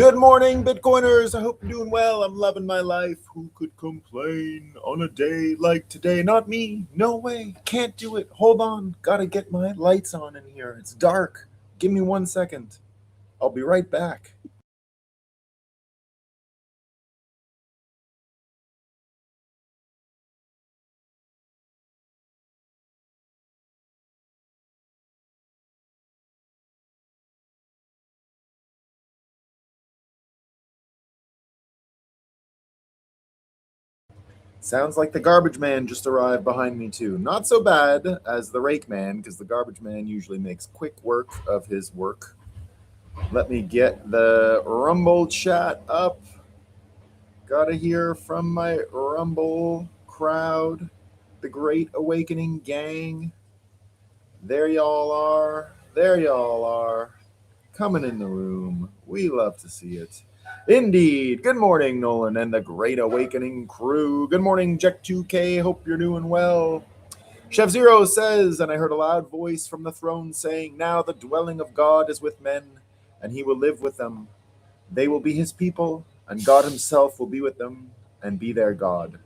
Good morning, Bitcoiners. I hope you're doing well. I'm loving my life. Who could complain on a day like today? Not me. No way. Can't do it. Hold on. Gotta get my lights on in here. It's dark. Give me 1 second. I'll be right back. Sounds like the garbage man just arrived behind me, too. Not so bad as the rake man, because the garbage man usually makes quick work of his work. Let me get the Rumble chat up. Gotta hear from my Rumble crowd, the Great Awakening gang. There y'all are. There y'all are. Coming in the room. We love to see it. Indeed. Good morning, Nolan and the Great Awakening crew. Good morning, Jack2K. Hope you're doing well. Chef Zero says, and I heard a loud voice from the throne saying, "Now the dwelling of God is with men, and he will live with them. They will be his people, and God himself will be with them and be their God."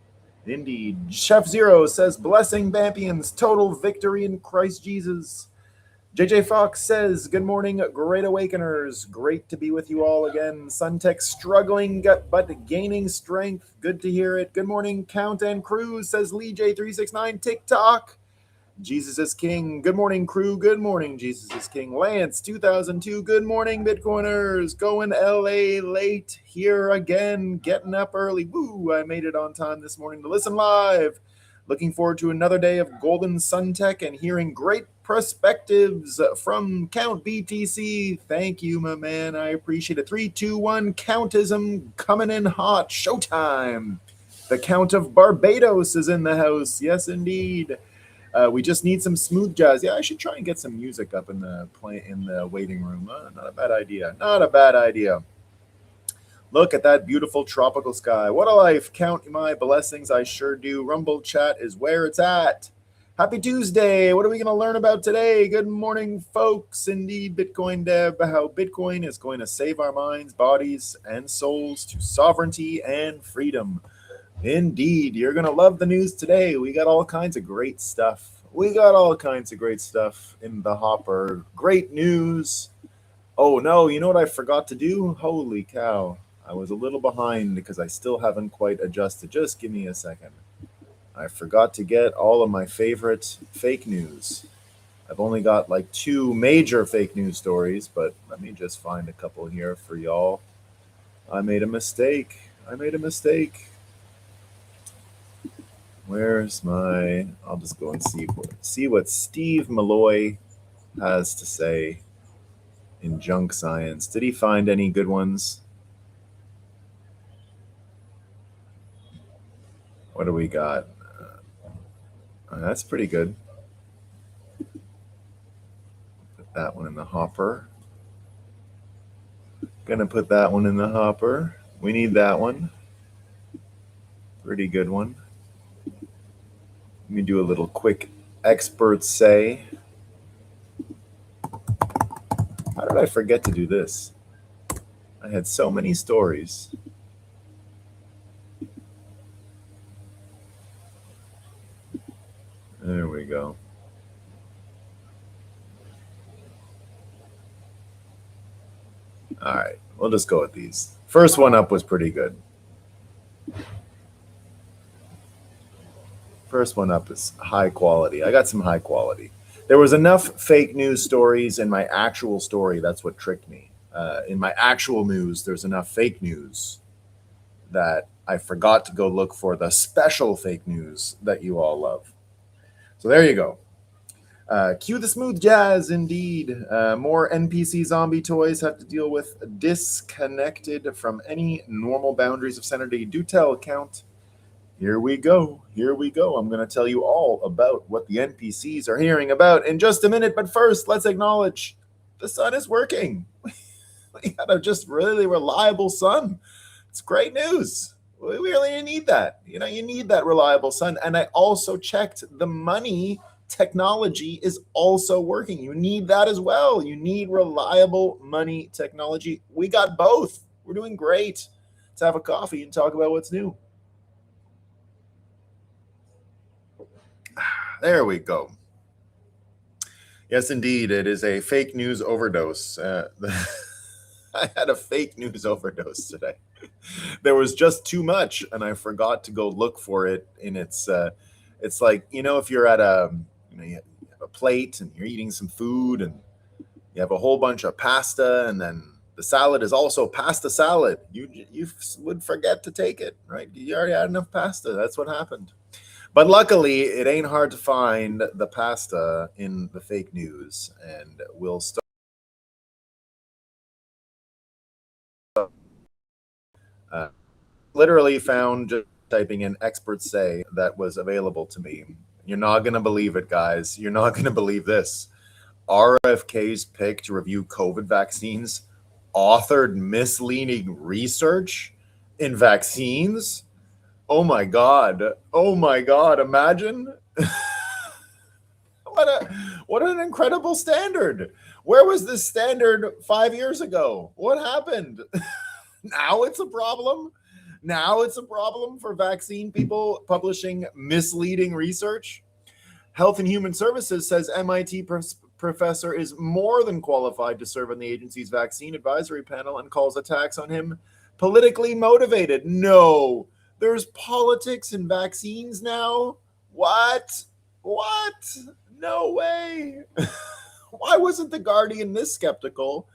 Indeed. Chef Zero says, "Blessing Bampians, total victory in Christ Jesus." JJ Fox says, "Good morning, Great Awakeners. Great to be with you all again. Suntech struggling but gaining strength. Good to hear it. Good morning, Count and Cruz," says Lee J369. TikTok. Jesus is King. Good morning, crew. Good morning, Jesus is King. Lance 2002. Good morning, Bitcoiners. Going LA late here again. Getting up early. Woo! I made it on time this morning to listen live. Looking forward to another day of Golden Sun Tech and hearing great perspectives from Count BTC. Thank you, my man. I appreciate it. 3, 2, 1. Countism coming in hot. Showtime. The Count of Barbados is in the house. Yes, indeed. We just need some smooth jazz. Yeah, I should try and get some music up in the waiting room. Not a bad idea. Not a bad idea. Look at that beautiful tropical sky. What a life. Count my blessings. I sure do. Rumble chat is where it's at. Happy Tuesday. What are we going to learn about today? Good morning, folks. Indeed, Bitcoin Dev, how Bitcoin is going to save our minds, bodies, and souls to sovereignty and freedom. Indeed, you're going to love the news today. We got all kinds of great stuff. We got all kinds of great stuff in the hopper. Great news. Oh, no, you know what I forgot to do? Holy cow. I was a little behind because I still haven't quite adjusted. Just give me a second. I forgot to get all of my favorite fake news. I've only got like 2 major fake news stories, but let me just find a couple here for y'all. I made a mistake. Where's my... I'll just go and see what Steve Malloy has to say in junk science. Did he find any good ones? What do we got? That's pretty good. Put that one in the hopper. Gonna put that one in the hopper. We need that one. Pretty good one. Let me do a little quick experts say. How did I forget to do this? I had so many stories. There we go. All right, we'll just go with these. First one up was pretty good. First one up is high quality. I got some high quality. There was enough fake news stories in my actual story. That's what tricked me. In my actual news, there's enough fake news that I forgot to go look for the special fake news that you all love. So there you go. Cue the smooth jazz, indeed. More NPC zombie toys have to deal with disconnected from any normal boundaries of sanity. Do tell, Count. Here we go. I'm going to tell you all about what the NPCs are hearing about in just a minute. But first, let's acknowledge the sun is working. We got a just really reliable sun. It's great news. We really need that. You need that reliable sun. And I also checked the money technology is also working. You need that as well. You need reliable money technology. We got both. We're doing great. Let's have a coffee and talk about what's new. There we go. Yes, indeed. It is a fake news overdose. I had a fake news overdose today. There was just too much, and I forgot to go look for it in its. It's like, if you're at you have a plate and you're eating some food, and you have a whole bunch of pasta, and then the salad is also pasta salad. You would forget to take it, right? You already had enough pasta. That's what happened. But luckily, it ain't hard to find the pasta in the fake news, and we'll start. Literally found just typing in experts say that was available to me. You're not going to believe it, guys. You're not going to believe this. RFK's pick to review COVID vaccines authored misleading research in vaccines. Oh my God. Oh my God. Imagine. What an incredible standard. Where was this standard 5 years ago? What happened? Now it's a problem. Now it's a problem for vaccine people publishing misleading research. Health and Human Services says MIT professor is more than qualified to serve on the agency's vaccine advisory panel and calls attacks on him politically motivated. No, there's politics in vaccines now. What? No way. Why wasn't The Guardian this skeptical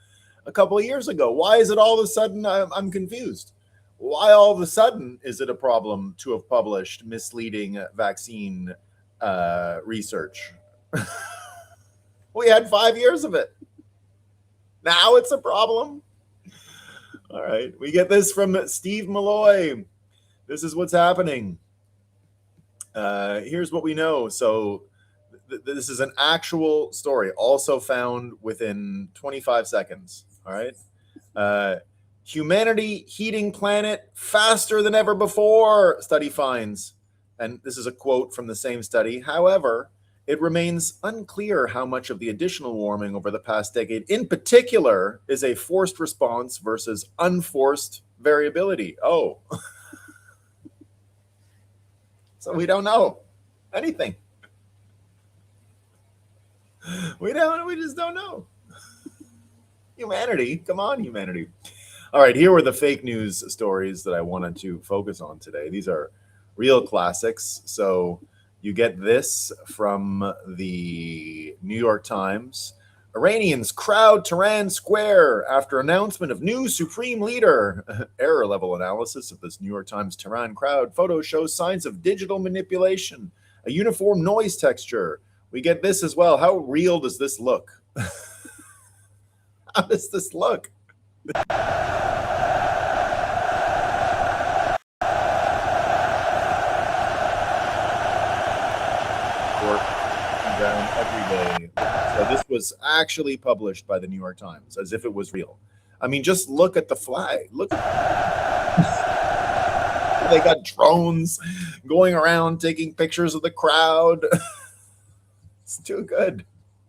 a couple of years ago? Why is it all of a sudden I'm confused? Why all of a sudden is it a problem to have published misleading vaccine research? We had 5 years of it. Now it's a problem. All right. We get this from Steve Malloy. This is what's happening. Here's what we know. So this is an actual story, also found within 25 seconds. All right. Humanity heating planet faster than ever before, study finds. And this is a quote from the same study. However, it remains unclear how much of the additional warming over the past decade, in particular, is a forced response versus unforced variability. Oh. So we don't know anything. We just don't know. Humanity, come on, humanity. All right, here were the fake news stories that I wanted to focus on today. These are real classics. So you get this from the New York Times. Iranians crowd Tehran Square after announcement of new supreme leader. Error level analysis of this New York Times Tehran crowd. Photo shows signs of digital manipulation. A uniform noise texture. We get this as well. How real does this look? How does this look? Down every day. So this was actually published by the New York Times as if it was real. I mean, just look at the flag. Look. They got drones going around taking pictures of the crowd. It's too good.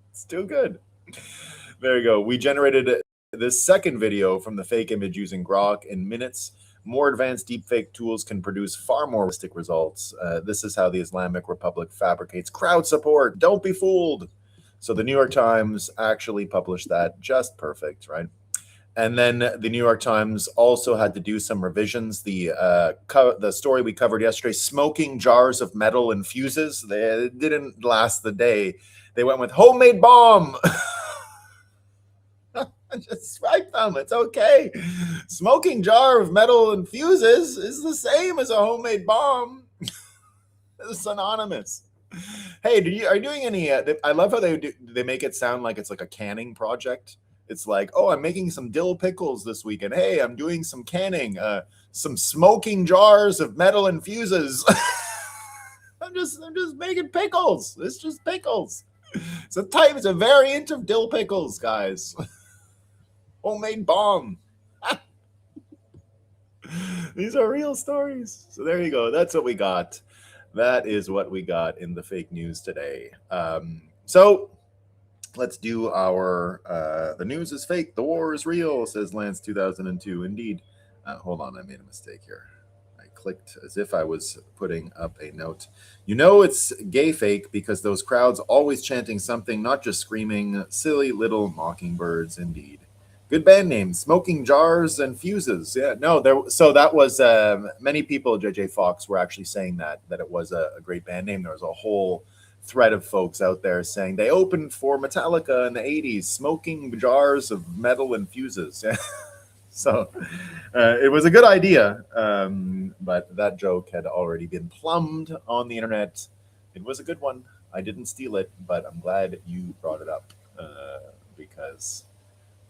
It's too good. There you go. We generated this second video from the fake image using Grok in minutes. More advanced deepfake tools can produce far more realistic results. This is how the Islamic Republic fabricates crowd support. Don't be fooled. So the New York Times actually published that. Just perfect, right? And then the New York Times also had to do some revisions. The story we covered yesterday, smoking jars of metal and fuses, they didn't last the day. They went with homemade bomb. Just swipe them. It's okay. Smoking jar of metal and fuses is the same as a homemade bomb. It's synonymous. Hey, are you doing any? I love how they make it sound like it's like a canning project. It's like, oh, I'm making some dill pickles this weekend. Hey, I'm doing some canning. Some smoking jars of metal and fuses. I'm just making pickles. It's just pickles. It's a variant of dill pickles, guys. Homemade bomb. These are real stories. So there you go. That's what we got. That is what we got in the fake news today. So let's do our the news is fake, the war is real, says Lance 2002. Indeed. Hold on, I made a mistake here. I clicked as if I was putting up a note. You know it's gay fake because those crowds always chanting something, not just screaming. Silly little mockingbirds, indeed. Good band name, Smoking Jars and Fuses. Yeah, no, there. So that was many people. JJ Fox were actually saying that it was a great band name. There was a whole thread of folks out there saying they opened for Metallica in the '80s, smoking jars of metal and fuses. Yeah. So it was a good idea, but that joke had already been plumbed on the internet. It was a good one. I didn't steal it, but I'm glad you brought it up because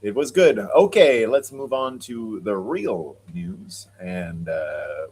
it was good. Okay, let's move on to the real news and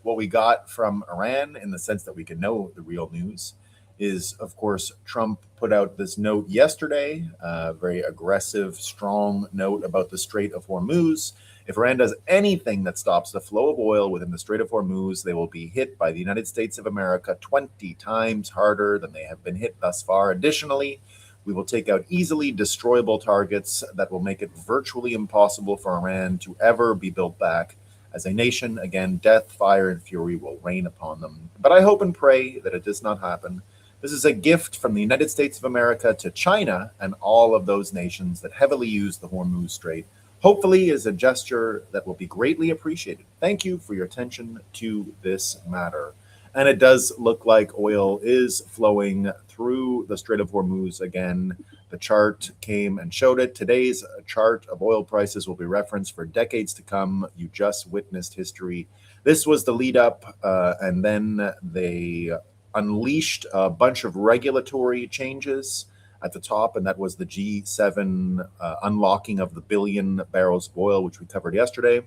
what we got from Iran in the sense that we can know the real news is, of course, Trump put out this note yesterday, a very aggressive, strong note about the Strait of Hormuz. If Iran does anything that stops the flow of oil within the Strait of Hormuz, they will be hit by the United States of America 20 times harder than they have been hit thus far. Additionally, we will take out easily destroyable targets that will make it virtually impossible for Iran to ever be built back as a nation. Again, death, fire, and fury will rain upon them. But I hope and pray that it does not happen. This is a gift from the United States of America to China and all of those nations that heavily use the Hormuz Strait. Hopefully, is a gesture that will be greatly appreciated. Thank you for your attention to this matter. And it does look like oil is flowing through the Strait of Hormuz again. The chart came and showed it. Today's chart of oil prices will be referenced for decades to come. You just witnessed history. This was the lead up, and then they unleashed a bunch of regulatory changes at the top, and that was the G7 unlocking of the billion barrels of oil, which we covered yesterday.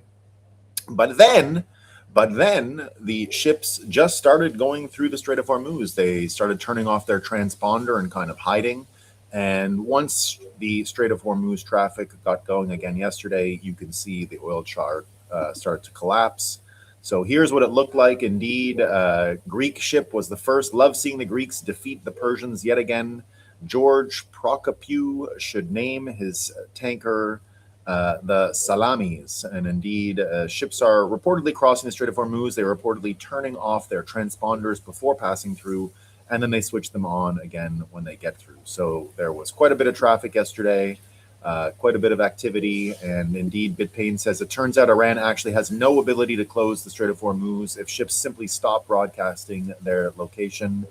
But then the ships just started going through the Strait of Hormuz. They started turning off their transponder and kind of hiding. And once the Strait of Hormuz traffic got going again yesterday, you can see the oil chart start to collapse. So here's what it looked like. Indeed, Greek ship was the first. Love seeing the Greeks defeat the Persians yet again. George Prokopiou should name his tanker the Salamis. And indeed, ships are reportedly crossing the Strait of Hormuz. They're reportedly turning off their transponders before passing through, and then they switch them on again when they get through. So there was quite a bit of traffic yesterday, quite a bit of activity. And indeed, Bitpain says it turns out Iran actually has no ability to close the Strait of Hormuz if ships simply stop broadcasting their location.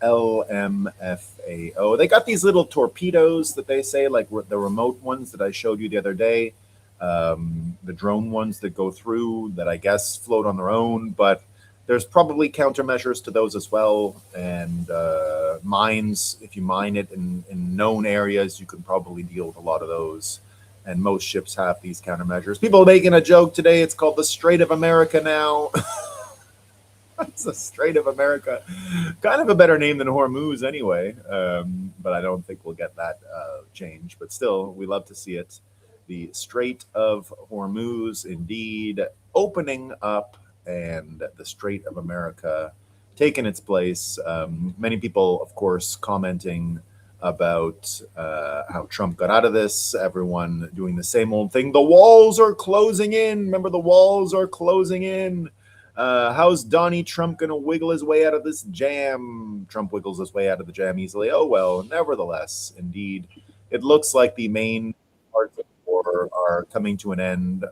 LMFAO. They got these little torpedoes that they say, like the remote ones that I showed you the other day, the drone ones that go through that I guess float on their own, but there's probably countermeasures to those as well. And mines, if you mine it in known areas, you can probably deal with a lot of those. And most ships have these countermeasures. People are making a joke today. It's called the Strait of America now. It's the Strait of America. Kind of a better name than Hormuz anyway, but I don't think we'll get that change. But still, we love to see it. The Strait of Hormuz indeed opening up, and the Strait of America taking its place. Many people, of course, commenting about how Trump got out of this. Everyone doing the same old thing. The walls are closing in. Remember, the walls are closing in. How's Donnie Trump going to wiggle his way out of this jam? Trump wiggles his way out of the jam easily. Oh, well, nevertheless, indeed, it looks like the main parts of the war are coming to an end.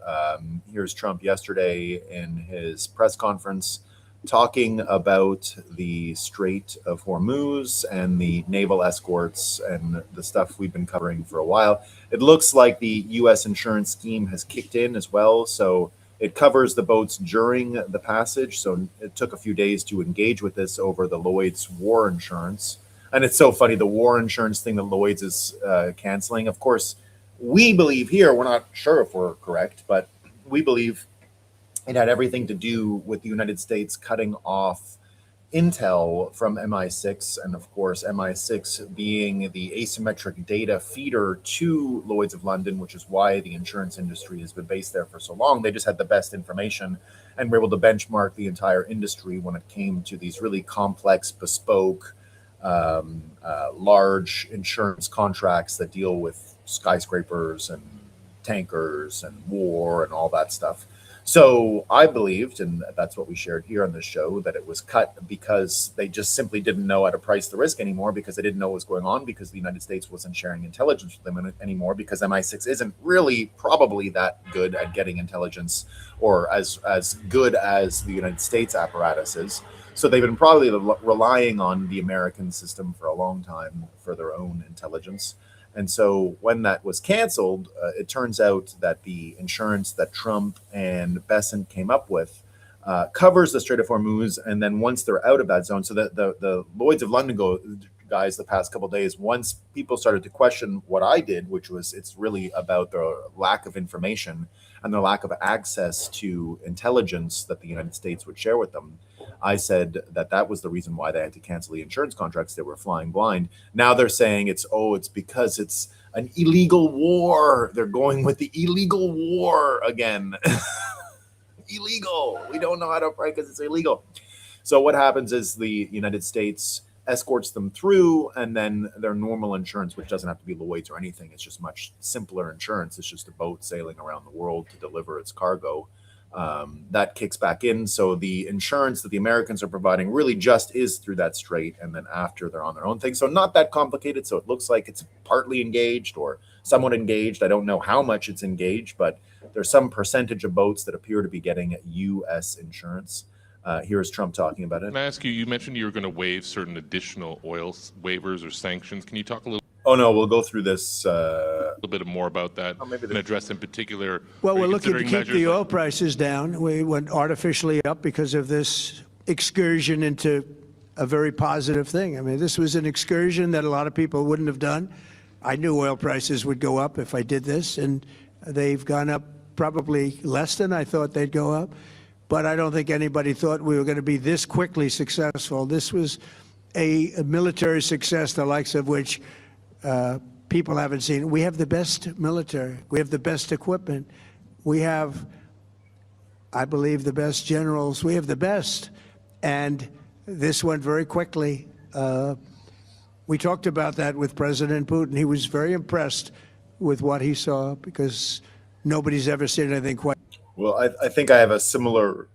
Here's Trump yesterday in his press conference talking about the Strait of Hormuz and the naval escorts and the stuff we've been covering for a while. It looks like the U.S. insurance scheme has kicked in as well, so it covers the boats during the passage, so it took a few days to engage with this over the Lloyd's war insurance. And it's so funny, the war insurance thing that Lloyd's is canceling. Of course, we believe here, we're not sure if we're correct, but we believe it had everything to do with the United States cutting off intel from MI6, and of course MI6 being the asymmetric data feeder to Lloyd's of London, which is why the insurance industry has been based there for so long. They just had the best information and were able to benchmark the entire industry when it came to these really complex, bespoke, large insurance contracts that deal with skyscrapers and tankers and war and all that stuff. So I believed, and that's what we shared here on this show, that it was cut because they just simply didn't know how to price the risk anymore, because they didn't know what was going on, because the United States wasn't sharing intelligence with them anymore, because MI6 isn't really probably that good at getting intelligence, or as good as the United States apparatus is. So they've been probably relying on the American system for a long time for their own intelligence. And so when that was canceled, it turns out that the insurance that Trump and Besant came up with covers the Strait of Hormuz. And then once they're out of that zone, so that the Lloyd's of London guys the past couple of days, once people started to question what I did, which was it's really about the lack of information and the lack of access to intelligence that the United States would share with them, I said that that was the reason why they had to cancel the insurance contracts. They were flying blind. Now they're saying it's because it's an illegal war. They're going with the illegal war again. Illegal. We don't know how to fight because it's illegal. So what happens is the United States escorts them through, and then their normal insurance, which doesn't have to be Lloyd's or anything, it's just much simpler insurance. It's just a boat sailing around the world to deliver its cargo. That kicks back in. So the insurance that the Americans are providing really just is through that strait, and then after they're on their own thing. So not that complicated. So it looks like it's partly engaged or somewhat engaged. I don't know how much it's engaged, but there's some percentage of boats that appear to be getting U.S. insurance. Here's Trump talking about it. Can I ask you, you mentioned you were going to waive certain additional oil waivers or sanctions. Can you talk a little? Oh, no, we'll go through this. A little bit more about that and address in particular. Well, we're looking to keep the oil prices down. We went artificially up because of this excursion into a very positive thing. I mean, this was an excursion that a lot of people wouldn't have done. I knew oil prices would go up if I did this, and they've gone up probably less than I thought they'd go up. But I don't think anybody thought we were going to be this quickly successful. This was a military success, the likes of which people haven't seen. We have the best military. We have the best equipment. We have, I believe, the best generals. We have the best. And this went very quickly. We talked about that with President Putin. He was very impressed with what he saw because nobody's ever seen anything quite. Well, I think I have a similar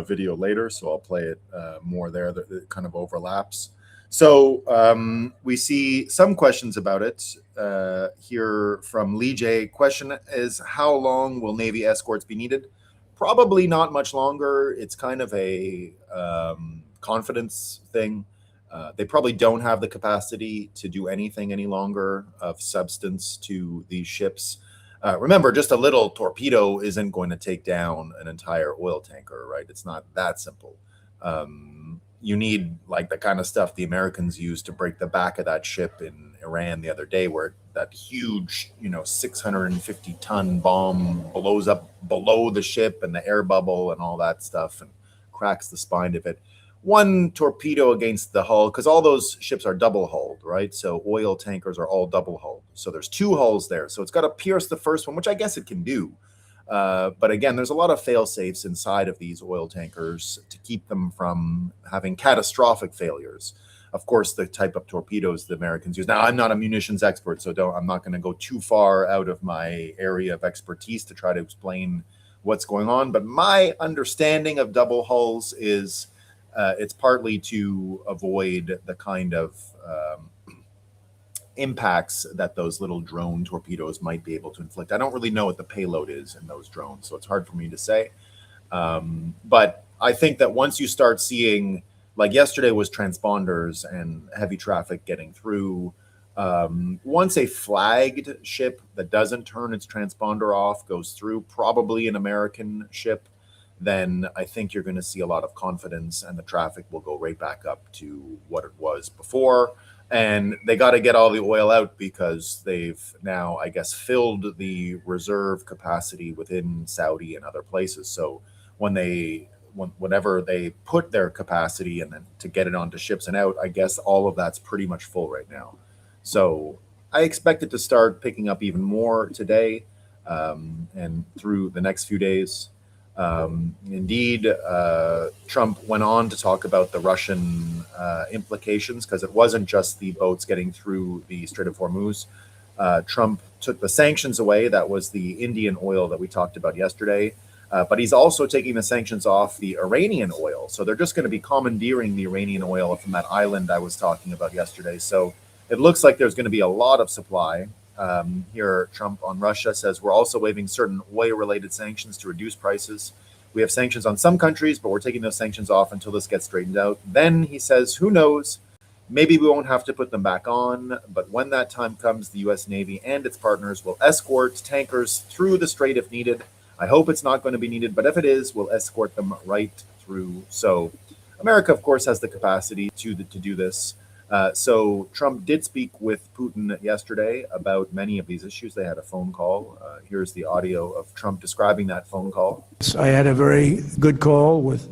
video later, so I'll play it more there. That kind of overlaps. So we see some questions about it here from Lee J. Question is, how long will Navy escorts be needed? Probably not much longer. It's kind of a confidence thing. They probably don't have the capacity to do anything any longer of substance to these ships. Remember, just a little torpedo isn't going to take down an entire oil tanker, right? It's not that simple. You need like the kind of stuff the Americans used to break the back of that ship in Iran the other day, where that huge, 650-ton bomb blows up below the ship and the air bubble and all that stuff and cracks the spine of it. One torpedo against the hull, because all those ships are double hulled, right? So oil tankers are all double hulled. So there's two hulls there. So it's got to pierce the first one, which I guess it can do. But again, there's a lot of fail safes inside of these oil tankers to keep them from having catastrophic failures. Of course, the type of torpedoes the Americans use. Now, I'm not a munitions expert, so I'm not going to go too far out of my area of expertise to try to explain what's going on. But my understanding of double hulls is it's partly to avoid the kind of impacts that those little drone torpedoes might be able to inflict. I don't really know what the payload is in those drones, so it's hard for me to say. But I think that once you start seeing, like yesterday was transponders and heavy traffic getting through, once a flagged ship that doesn't turn its transponder off goes through, probably an American ship, then I think you're going to see a lot of confidence and the traffic will go right back up to what it was before. And they got to get all the oil out because they've now, I guess, filled the reserve capacity within Saudi and other places. So whenever they put their capacity and then to get it onto ships and out, I guess all of that's pretty much full right now. So I expect it to start picking up even more today and through the next few days. Indeed, Trump went on to talk about the Russian implications, because it wasn't just the boats getting through the Strait of Hormuz. Trump took the sanctions away. That was the Indian oil that we talked about yesterday. But he's also taking the sanctions off the Iranian oil. So they're just going to be commandeering the Iranian oil from that island I was talking about yesterday. So it looks like there's going to be a lot of supply. Here, Trump on Russia says we're also waiving certain oil-related sanctions to reduce prices. We have sanctions on some countries, but we're taking those sanctions off until this gets straightened out. Then he says, who knows? Maybe we won't have to put them back on, but when that time comes, the U.S. Navy and its partners will escort tankers through the strait if needed. I hope it's not going to be needed, but if it is, we'll escort them right through. So America, of course, has the capacity to do this. So Trump did speak with Putin yesterday about many of these issues. They had a phone call. Here's the audio of Trump describing that phone call. I had a very good call with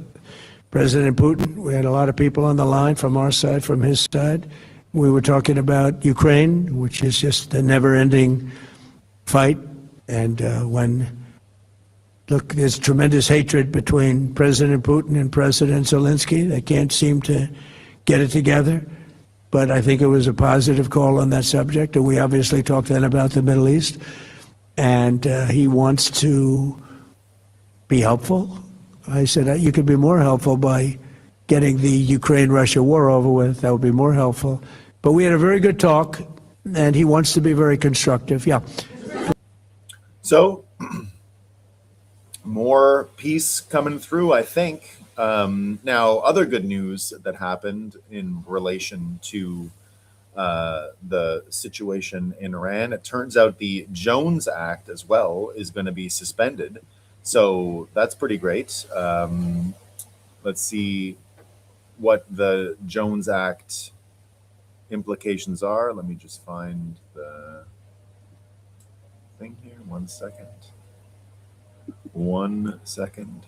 President Putin. We had a lot of people on the line from our side, from his side. We were talking about Ukraine, which is just a never-ending fight. And look, there's tremendous hatred between President Putin and President Zelensky. They can't seem to get it together. But I think it was a positive call on that subject. And we obviously talked then about the Middle East. And he wants to be helpful. I said, you could be more helpful by getting the Ukraine-Russia war over with. That would be more helpful. But we had a very good talk, and he wants to be very constructive. Yeah. So more peace coming through, I think. Now, other good news that happened in relation to the situation in Iran, it turns out the Jones Act as well is going to be suspended. So that's pretty great. Let's see what the Jones Act implications are. Let me just find the thing here. 1 second. 1 second.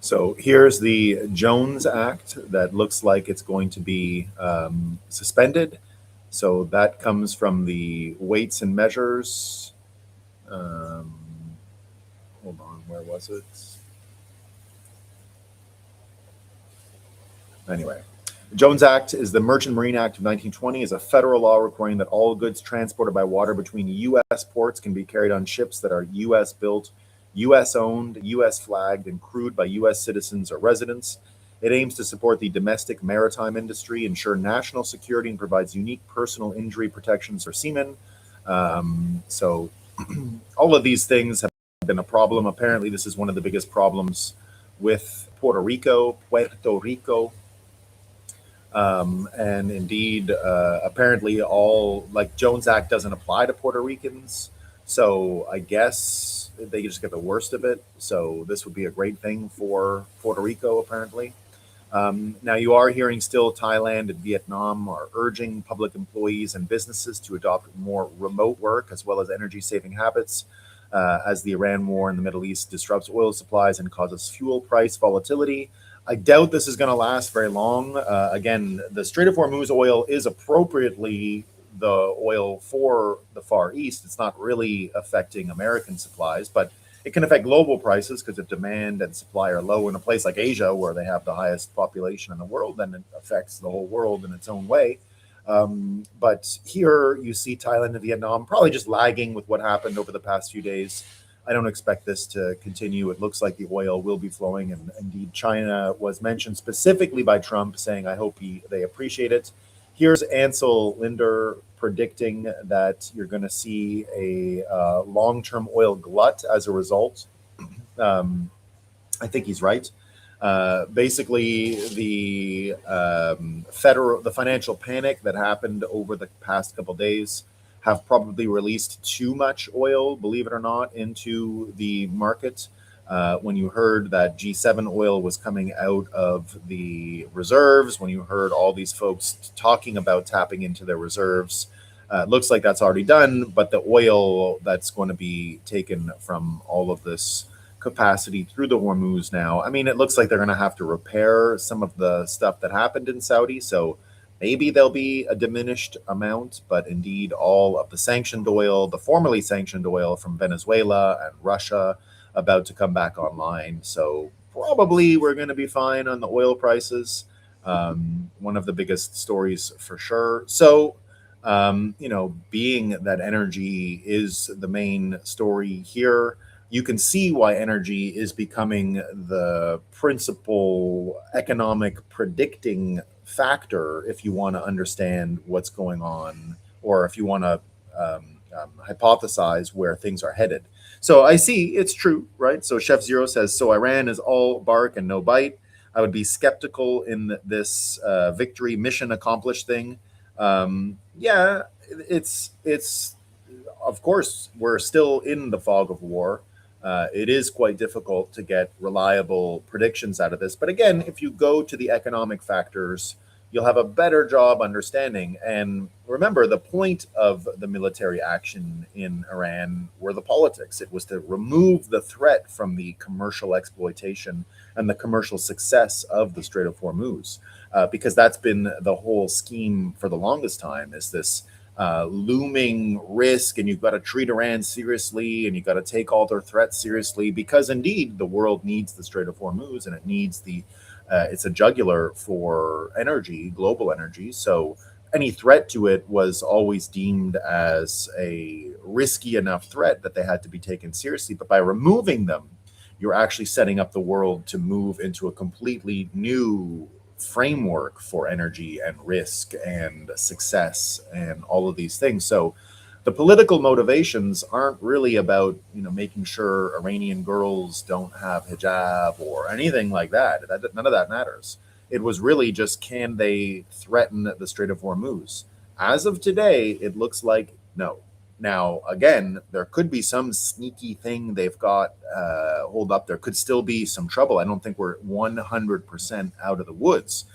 So here's the Jones Act that looks like it's going to be suspended. So that comes from the Weights and Measures. Hold on, where was it? Anyway, the Jones Act is the Merchant Marine Act of 1920, is a federal law requiring that all goods transported by water between U.S. ports can be carried on ships that are U.S. built, U.S. owned, U.S. flagged, and crewed by U.S. citizens or residents. It aims to support the domestic maritime industry, ensure national security, and provides unique personal injury protections for seamen. So all of these things have been a problem. Apparently, this is one of the biggest problems with Puerto Rico. And indeed, apparently all, like, Jones Act doesn't apply to Puerto Ricans. So I guess they just get the worst of it. So this would be a great thing for Puerto Rico, apparently. Now, you are hearing still Thailand and Vietnam are urging public employees and businesses to adopt more remote work as well as energy-saving habits as the Iran war in the Middle East disrupts oil supplies and causes fuel price volatility. I doubt this is going to last very long. Again, the Strait of Hormuz oil is appropriately the oil for the Far East. It's not really affecting American supplies, but it can affect global prices because if demand and supply are low in a place like Asia, where they have the highest population in the world, then it affects the whole world in its own way. But here you see Thailand and Vietnam probably just lagging with what happened over the past few days. I don't expect this to continue. It looks like the oil will be flowing, and indeed China was mentioned specifically by Trump, saying, I hope they appreciate it. Here's Ansel Linder predicting that you're going to see a long-term oil glut as a result. I think he's right. Basically, the financial panic that happened over the past couple days have probably released too much oil, believe it or not, into the market. When you heard that G7 oil was coming out of the reserves, when you heard all these folks talking about tapping into their reserves, it looks like that's already done, but the oil that's going to be taken from all of this capacity through the Hormuz now, I mean, it looks like they're going to have to repair some of the stuff that happened in Saudi, so maybe there'll be a diminished amount, but indeed all of the sanctioned oil, the formerly sanctioned oil from Venezuela and Russia, about to come back online. So probably we're going to be fine on the oil prices. One of the biggest stories for sure. So Being that energy is the main story here, you can see why energy is becoming the principal economic predicting factor if you want to understand what's going on, or if you want to hypothesize where things are headed. So I see it's true, right? So Chef Zero says, so Iran is all bark and no bite. I would be skeptical in this victory mission accomplished thing. Yeah, it's of course we're still in the fog of war. It is quite difficult to get reliable predictions out of this. But again, if you go to the economic factors, you'll have a better job understanding. And remember, the point of the military action in Iran were the politics. It was to remove the threat from the commercial exploitation and the commercial success of the Strait of Hormuz, because that's been the whole scheme for the longest time, is this looming risk, and you've got to treat Iran seriously, and you've got to take all their threats seriously, because indeed the world needs the Strait of Hormuz, and it needs it's a jugular for energy, global energy. So any threat to it was always deemed as a risky enough threat that they had to be taken seriously. But by removing them, you're actually setting up the world to move into a completely new framework for energy and risk and success and all of these things. So the political motivations aren't really about making sure Iranian girls don't have hijab or anything like that. None of that matters. It was really just, can they threaten the Strait of Hormuz? As of today, it looks like no. Now, again, there could be some sneaky thing they've got hold up. There could still be some trouble. I don't think we're 100% out of the woods.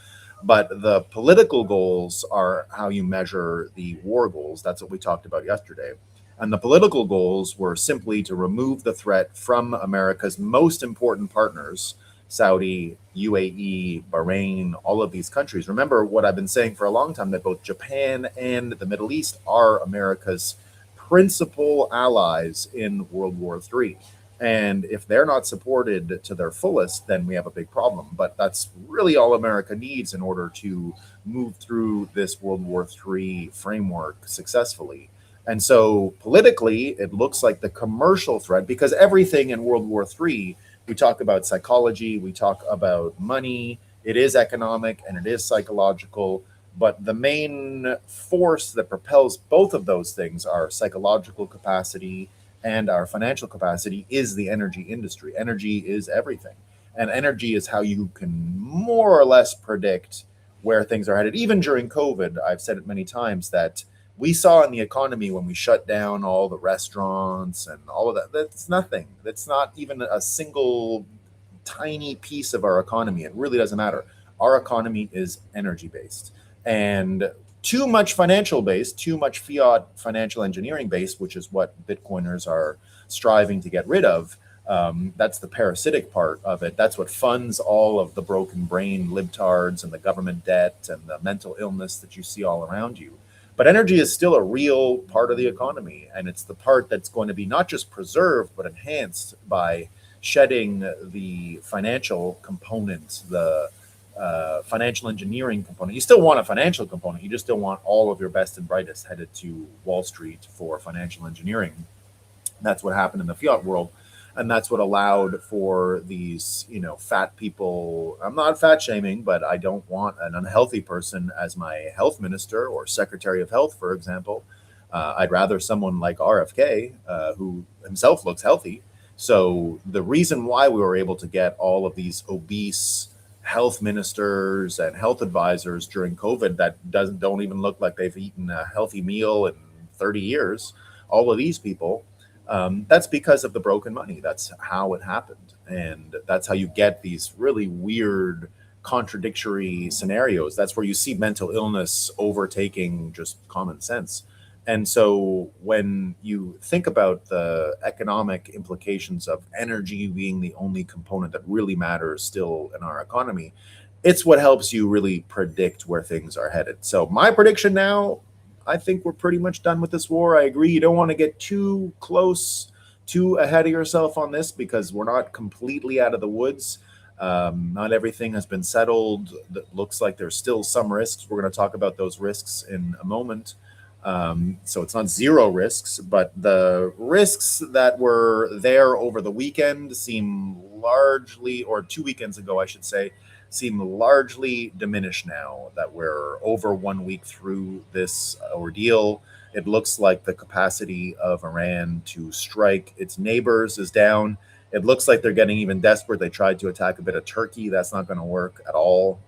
But the political goals are how you measure the war goals. That's what we talked about yesterday. And the political goals were simply to remove the threat from America's most important partners, Saudi, UAE, Bahrain, all of these countries. Remember what I've been saying for a long time, that both Japan and the Middle East are America's principal allies in World War III. And if they're not supported to their fullest, then we have a big problem. But that's really all America needs in order to move through this World War III framework successfully. And so politically, it looks like the commercial threat, because everything in World War III, we talk about psychology, we talk about money, it is economic and it is psychological. But the main force that propels both of those things, our psychological capacity and our financial capacity, is the energy industry. Energy is everything. And energy is how you can more or less predict where things are headed. Even during COVID, I've said it many times that we saw in the economy when we shut down all the restaurants and all of that, that's nothing. That's not even a single tiny piece of our economy. It really doesn't matter. Our economy is energy based. And too much financial base, too much fiat financial engineering base, which is what Bitcoiners are striving to get rid of. That's the parasitic part of it. That's what funds all of the broken brain libtards and the government debt and the mental illness that you see all around you. But energy is still a real part of the economy. And it's the part that's going to be not just preserved, but enhanced by shedding the financial component, the financial engineering component. You still want a financial component. You just don't want all of your best and brightest headed to Wall Street for financial engineering. That's what happened in the fiat world. And that's what allowed for these, fat people. I'm not fat shaming, but I don't want an unhealthy person as my health minister or secretary of health, for example. I'd rather someone like RFK, who himself looks healthy. So the reason why we were able to get all of these obese health ministers and health advisors during COVID that don't even look like they've eaten a healthy meal in 30 years, all of these people, that's because of the broken money. That's how it happened. And that's how you get these really weird, contradictory scenarios. That's where you see mental illness overtaking just common sense. And so when you think about the economic implications of energy being the only component that really matters still in our economy, it's what helps you really predict where things are headed. So my prediction now, I think we're pretty much done with this war. I agree. You don't want to get too close, too ahead of yourself on this, because we're not completely out of the woods. Not everything has been settled. It looks like there's still some risks. We're going to talk about those risks in a moment. So it's not zero risks, but the risks that were there over the weekend seem largely, or 2 weekends ago, I should say, seem largely diminished now that we're over 1 week through this ordeal. It looks like the capacity of Iran to strike its neighbors is down. It looks like they're getting even desperate. They tried to attack a bit of Turkey. That's not going to work at all.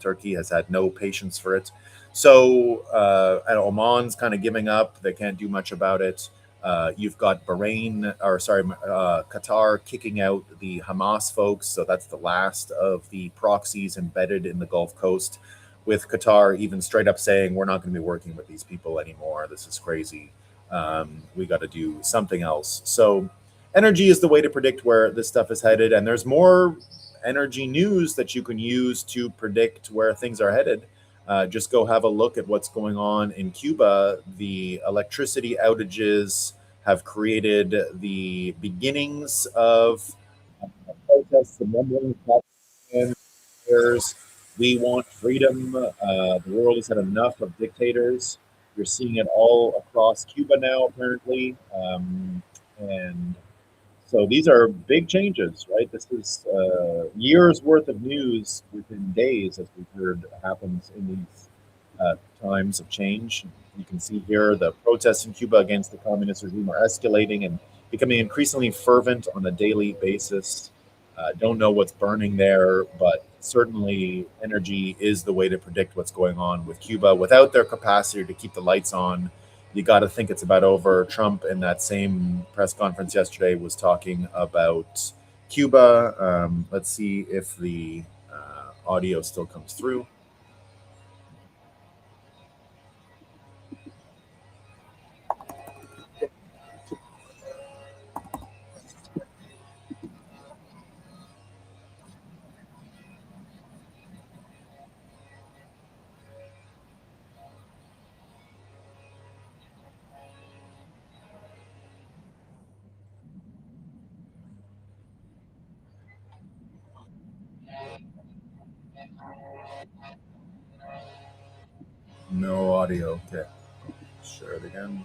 Turkey has had no patience for it. So, and Oman's kind of giving up. They can't do much about it. You've got Qatar kicking out the Hamas folks. So that's the last of the proxies embedded in the Gulf Coast, with Qatar even straight up saying, we're not going to be working with these people anymore. This is crazy. We got to do something else. So energy is the way to predict where this stuff is headed. And there's more energy news that you can use to predict where things are headed. Just go have a look at what's going on in Cuba. The electricity outages have created the beginnings of protests and rumblings. We want freedom. The world has had enough of dictators. You're seeing it all across Cuba now, apparently. And so these are big changes, right? This is years worth of news within days, as we've heard happens in these times of change. You can see here the protests in Cuba against the communist regime are escalating and becoming increasingly fervent on a daily basis. Don't know what's burning there, but certainly energy is the way to predict what's going on with Cuba. Without their capacity to keep the lights on, you got to think it's about over. Trump, in that same press conference yesterday, was talking about Cuba. Let's see if the audio still comes through. No audio. Okay. Share it again.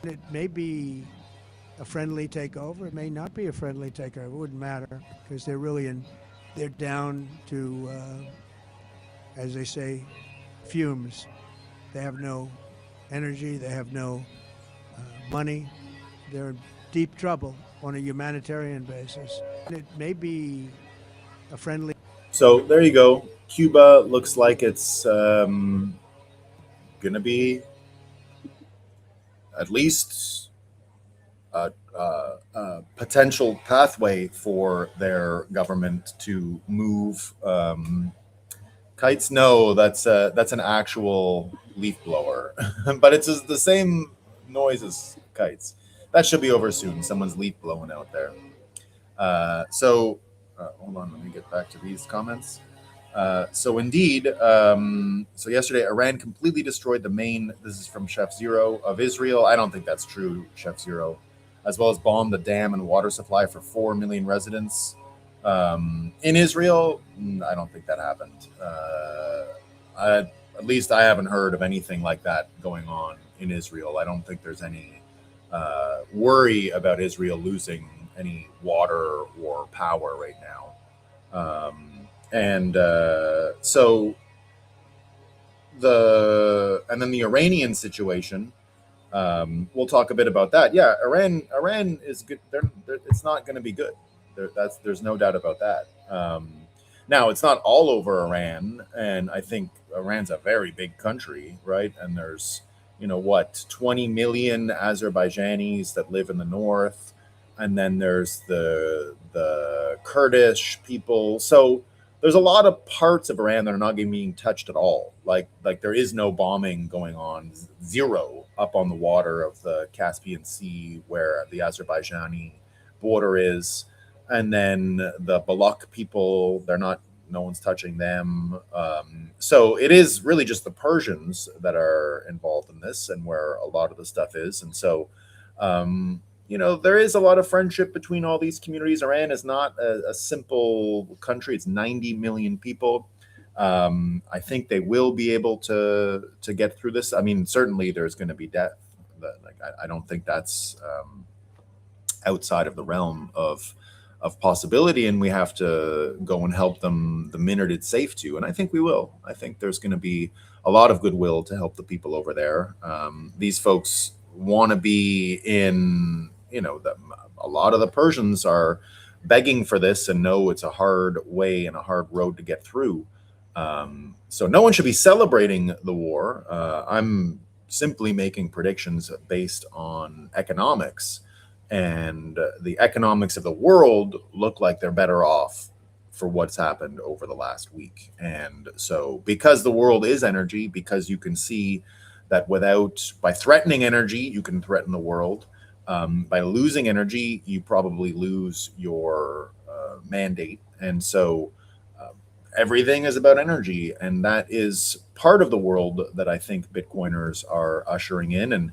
It may be a friendly takeover. It may not be a friendly takeover. It wouldn't matter because they're down to, as they say, fumes. They have no energy. They have no money. They're in deep trouble on a humanitarian basis. It may be a friendly. So there you go. Cuba looks like it's going to be at least a potential pathway for their government to move. Kites, no, that's an actual leaf blower, but it's the same noise as kites. That should be over soon. Someone's leaf blowing out there. Hold on, let me get back to these comments. So yesterday Iran completely destroyed the main, this is from Chef Zero, of Israel. I don't think that's true, Chef Zero. As well as bombed the dam and water supply for 4 million residents. In Israel, I don't think that happened. At least I haven't heard of anything like that going on in Israel. I don't think there's any worry about Israel losing any water or power right now. And then the Iranian situation, we'll talk a bit about that. Yeah, Iran is good. It's not going to be good. There's no doubt about that. Now, it's not all over Iran, and I think Iran's a very big country, right? And there's 20 million Azerbaijanis that live in the north, and then there's the Kurdish people. So there's a lot of parts of Iran that are not being touched at all. Like there is no bombing going on, zero up on the water of the Caspian Sea where the Azerbaijani border is. And then the Balak people, they're not No one's touching them. So it is really just the Persians that are involved in this, and where a lot of the stuff is. And so, there is a lot of friendship between all these communities. Iran is not a simple country. It's 90 million people. I think they will be able to get through this. I mean, certainly there's going to be death. I don't think that's outside of the realm of possibility, and we have to go and help them the minute it's safe to. And I think we will. I think there's going to be a lot of goodwill to help the people over there. These folks want to be in, a lot of the Persians are begging for this and know it's a hard way and a hard road to get through. So no one should be celebrating the war. I'm simply making predictions based on economics. And the economics of the world look like they're better off for what's happened over the last week. And so because the world is energy, because you can see that by threatening energy, you can threaten the world. By losing energy, you probably lose your mandate. And so everything is about energy. And that is part of the world that I think Bitcoiners are ushering in. And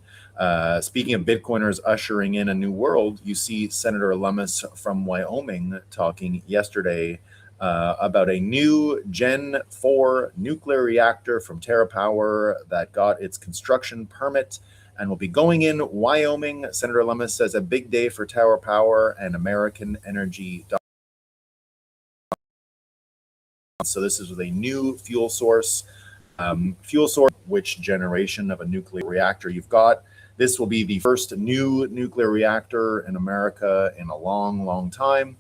speaking of Bitcoiners ushering in a new world, you see Senator Lummis from Wyoming talking yesterday about a new Gen 4 nuclear reactor from TerraPower that got its construction permit and will be going in Wyoming. Senator Lummis says a big day for TerraPower and American energy. So this is with a new fuel source. Which generation of a nuclear reactor you've got. This will be the first new nuclear reactor in America in a long, long time.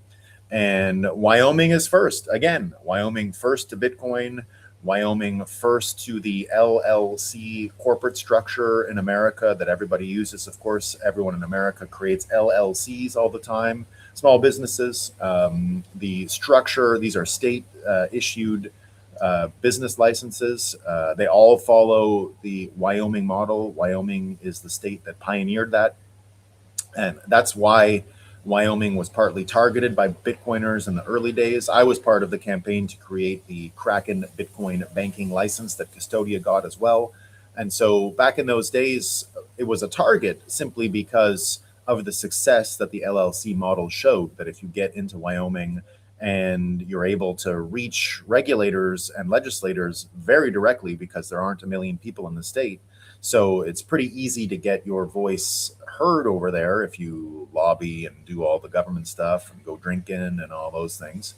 And Wyoming is first. Again, Wyoming first to Bitcoin. Wyoming first to the LLC corporate structure in America that everybody uses. Of course, everyone in America creates LLCs all the time. Small businesses. The structure, these are state issued business licenses. They all follow the Wyoming model. Wyoming is the state that pioneered that. And that's why Wyoming was partly targeted by Bitcoiners in the early days. I was part of the campaign to create the Kraken Bitcoin banking license that Custodia got as well. And so back in those days, it was a target simply because of the success that the LLC model showed, that if you get into Wyoming and you're able to reach regulators and legislators very directly because there aren't a million people in the state. So it's pretty easy to get your voice heard over there if you lobby and do all the government stuff and go drinking and all those things.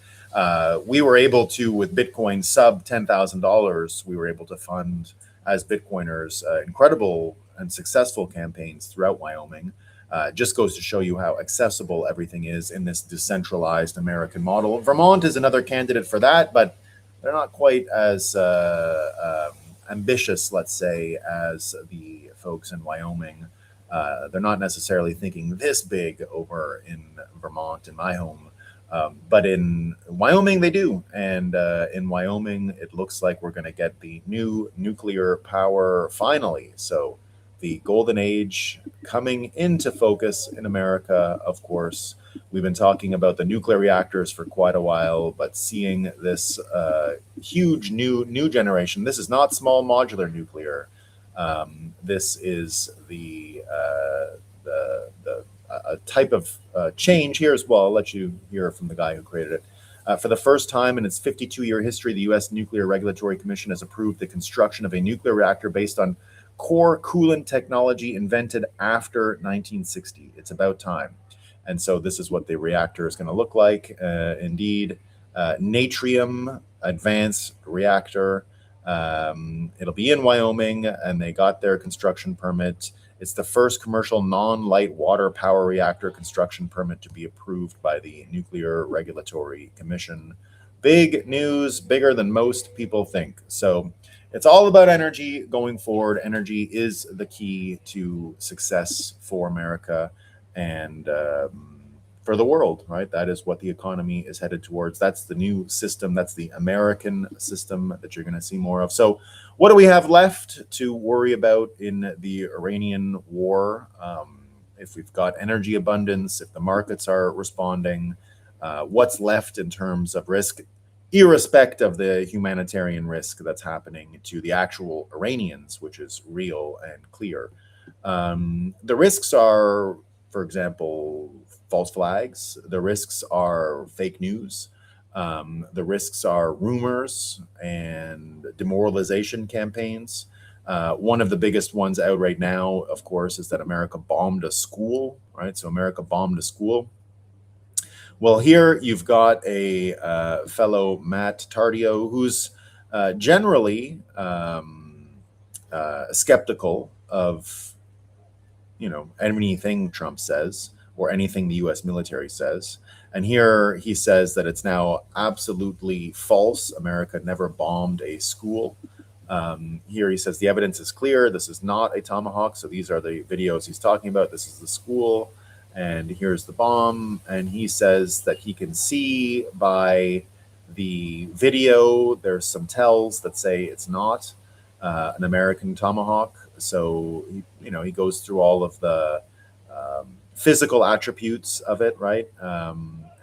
We were able to, with Bitcoin sub $10,000, we were able to fund, as Bitcoiners, incredible and successful campaigns throughout Wyoming. Just goes to show you how accessible everything is in this decentralized American model. Vermont is another candidate for that, but they're not quite as ambitious, let's say, as the folks in Wyoming. They're not necessarily thinking this big over in Vermont, in my home. But in Wyoming, they do. And in Wyoming, it looks like we're going to get the new nuclear power finally. So the golden age coming into focus in America, of course. We've been talking about the nuclear reactors for quite a while, but seeing this huge new generation. This is not small modular nuclear. This is the type of change here as well. I'll let you hear from the guy who created it. For the first time in its 52-year history, the U.S. Nuclear Regulatory Commission has approved the construction of a nuclear reactor based on core coolant technology invented after 1960. It's about time. And so this is what the reactor is going to look like. Indeed, Natrium Advanced Reactor. It'll be in Wyoming, and they got their construction permit. It's the first commercial non-light water power reactor construction permit to be approved by the Nuclear Regulatory Commission. Big news, bigger than most people think. So it's all about energy going forward. Energy is the key to success for America and for the world, right? That is what the economy is headed towards. That's the new system. That's the American system that you're going to see more of. So what do we have left to worry about in the Iranian war? If we've got energy abundance, if the markets are responding, what's left in terms of risk? irrespective of the humanitarian risk that's happening to the actual Iranians, which is real and clear. The risks are, for example, false flags. The risks are fake news. The risks are rumors and demoralization campaigns. One of the biggest ones out right now, of course, is that America bombed a school, right? So America bombed a school. Well, here you've got a fellow Matt Tardio who's generally skeptical of, anything Trump says or anything the U.S. military says. And here he says that it's now absolutely false. America never bombed a school. Here he says the evidence is clear. This is not a Tomahawk. So these are the videos he's talking about. This is the school. And here's the bomb. And he says that he can see by the video, there's some tells that say it's not an American Tomahawk. So, he goes through all of the physical attributes of it, right?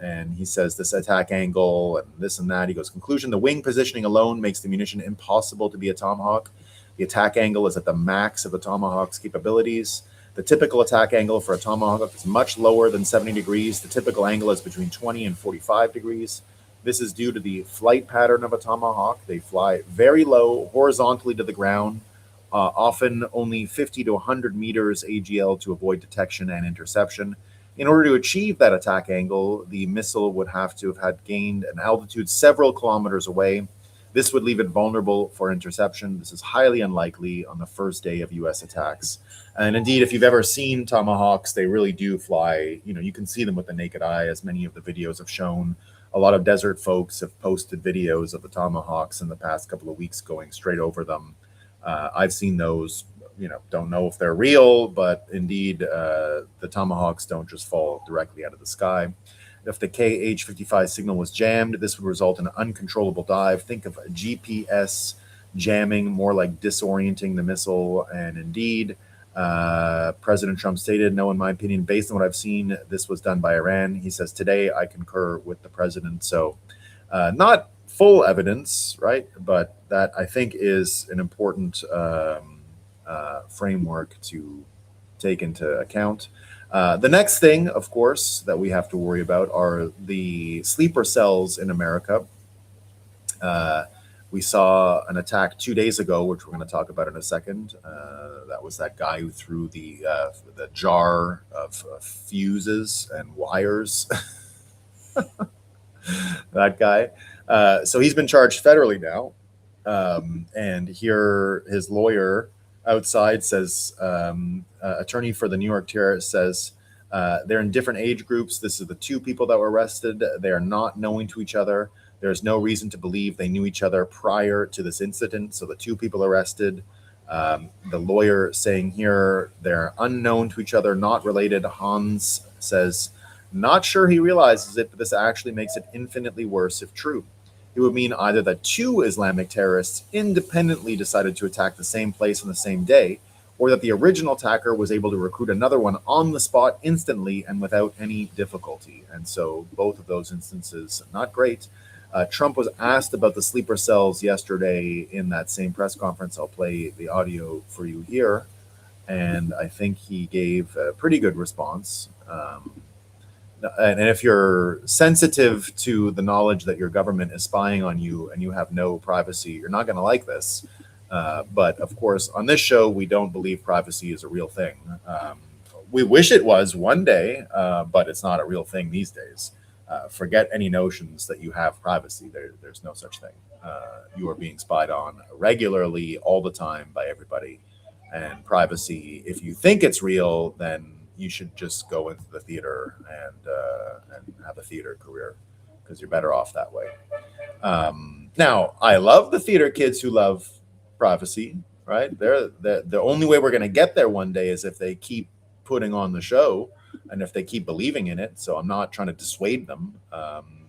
And he says this attack angle and this and that. He goes, conclusion, the wing positioning alone makes the munition impossible to be a Tomahawk. The attack angle is at the max of the Tomahawk's capabilities. The typical attack angle for a Tomahawk is much lower than 70 degrees. The typical angle is between 20 and 45 degrees. This is due to the flight pattern of a Tomahawk. They fly very low, horizontally to the ground, often only 50 to 100 meters AGL to avoid detection and interception. In order to achieve that attack angle, the missile would have to have had gained an altitude several kilometers away. This would leave it vulnerable for interception. This is highly unlikely on the first day of U.S. attacks. And indeed, if you've ever seen Tomahawks, they really do fly. You can see them with the naked eye, as many of the videos have shown. A lot of desert folks have posted videos of the Tomahawks in the past couple of weeks going straight over them. I've seen those, don't know if they're real, but indeed, the Tomahawks don't just fall directly out of the sky. If the KH-55 signal was jammed, this would result in an uncontrollable dive. Think of a GPS jamming, more like disorienting the missile. And indeed, President Trump stated, no, in my opinion, based on what I've seen, this was done by Iran. He says, today I concur with the president. So not full evidence, right? But that I think is an important framework to take into account. The next thing, of course, that we have to worry about are the sleeper cells in America. We saw an attack 2 days ago, which we're going to talk about in a second. That was that guy who threw the jar of fuses and wires. That guy. So he's been charged federally now. And here his lawyer outside says, attorney for the New York terrorist says, they're in different age groups. This is the two people that were arrested. They are not knowing to each other. There's no reason to believe they knew each other prior to this incident. So the two people arrested, the lawyer saying here, they're unknown to each other, not related. Hans says, not sure he realizes it, but this actually makes it infinitely worse if true. It would mean either that two Islamic terrorists independently decided to attack the same place on the same day, or that the original attacker was able to recruit another one on the spot instantly and without any difficulty. And so both of those instances, not great. Trump was asked about the sleeper cells yesterday in that same press conference. I'll play the audio for you here. And I think he gave a pretty good response. And if you're sensitive to the knowledge that your government is spying on you and you have no privacy, you're not going to like this. But of course, on this show, we don't believe privacy is a real thing. We wish it was one day, but it's not a real thing these days. Forget any notions that you have privacy. There's no such thing. You are being spied on regularly all the time by everybody. And privacy, if you think it's real, then you should just go into the theater and have a theater career, because you're better off that way. Now, I love the theater kids who love privacy, right? They're the only way we're going to get there one day is if they keep putting on the show and if they keep believing in it. So I'm not trying to dissuade them.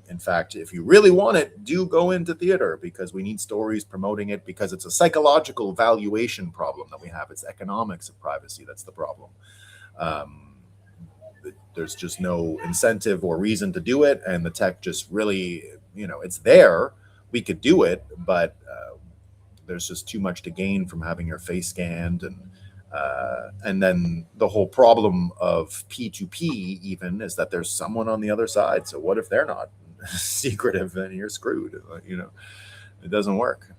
In fact, if you really want it, do go into theater, because we need stories promoting it, because it's a psychological valuation problem that we have. It's economics of privacy that's the problem. There's just no incentive or reason to do it, and the tech just really, it's there, we could do it, but there's just too much to gain from having your face scanned, and then the whole problem of P2P even is that there's someone on the other side. So what if they're not secretive? Then you're screwed. It doesn't work.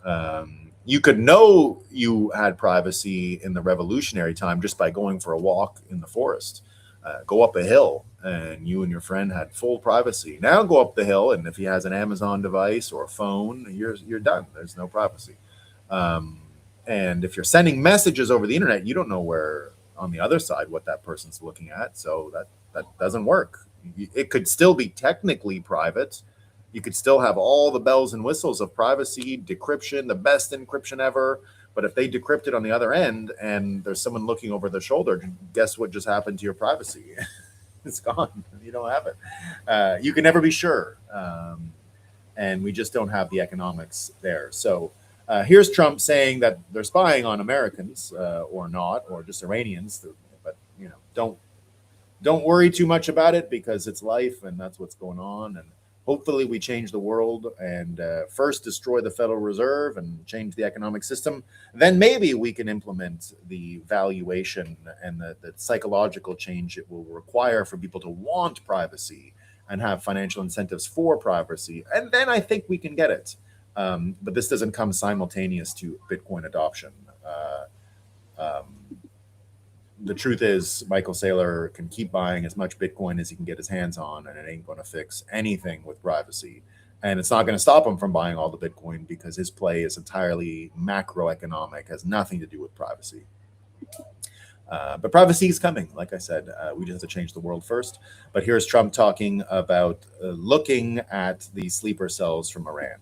You could know you had privacy in the revolutionary time just by going for a walk in the forest. Go up a hill, and you and your friend had full privacy. Now go up the hill, and if he has an Amazon device or a phone, you're done. There's no privacy. And if you're sending messages over the internet, you don't know where on the other side what that person's looking at. So that doesn't work. It could still be technically private. You could still have all the bells and whistles of privacy, decryption, the best encryption ever. But if they decrypt it on the other end and there's someone looking over their shoulder, guess what just happened to your privacy? It's gone. You don't have it. You can never be sure. And we just don't have the economics there. So here's Trump saying that they're spying on Americans or not, or just Iranians. But, don't worry too much about it, because it's life and that's what's going on. And hopefully we change the world and first destroy the Federal Reserve and change the economic system. Then maybe we can implement the valuation and the psychological change it will require for people to want privacy and have financial incentives for privacy. And then I think we can get it. But this doesn't come simultaneous to Bitcoin adoption. The truth is, Michael Saylor can keep buying as much Bitcoin as he can get his hands on, and it ain't going to fix anything with privacy. And it's not going to stop him from buying all the Bitcoin, because his play is entirely macroeconomic, has nothing to do with privacy. But privacy is coming. Like I said, we just have to change the world first. But here's Trump talking about looking at the sleeper cells from Iran.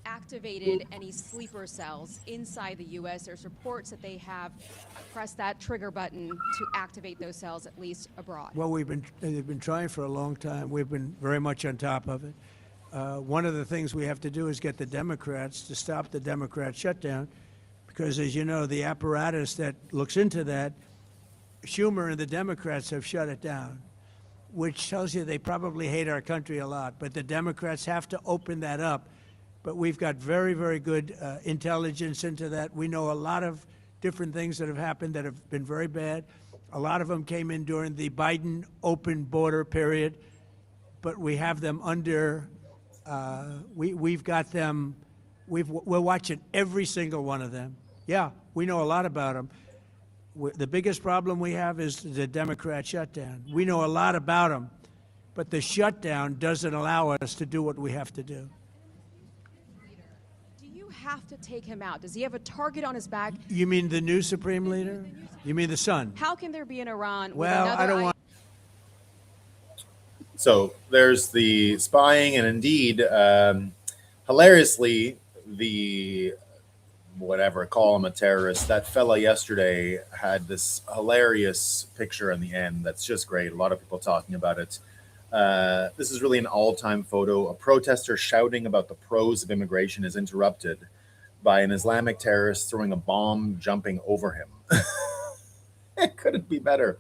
Activated any sleeper cells inside the U.S. There's reports that they have pressed that trigger button to activate those cells, at least abroad. Well, they've been trying for a long time. We've been very much on top of it. One of the things we have to do is get the Democrats to stop the Democrat shutdown, because, as you know, the apparatus that looks into that, Schumer and the Democrats have shut it down, which tells you they probably hate our country a lot. But the Democrats have to open that up. But we've got very, very good intelligence into that. We know a lot of different things that have happened that have been very bad. A lot of them came in during the Biden open border period, but we have them under, we've got them, we're watching every single one of them. Yeah, we know a lot about them. The biggest problem we have is the Democrat shutdown. We know a lot about them, but the shutdown doesn't allow us to do what we have to do. Have to take him out? Does he have a target on his back? You mean the new supreme leader? You mean the son? How can there be an Iran? Well, I don't want. So there's the spying, and indeed, hilariously, the whatever, call him a terrorist, that fella yesterday had this hilarious picture in the end that's just great. A lot of people talking about it. This is really an all-time photo. A protester shouting about the pros of immigration is interrupted by an Islamic terrorist throwing a bomb jumping over him. It couldn't be better.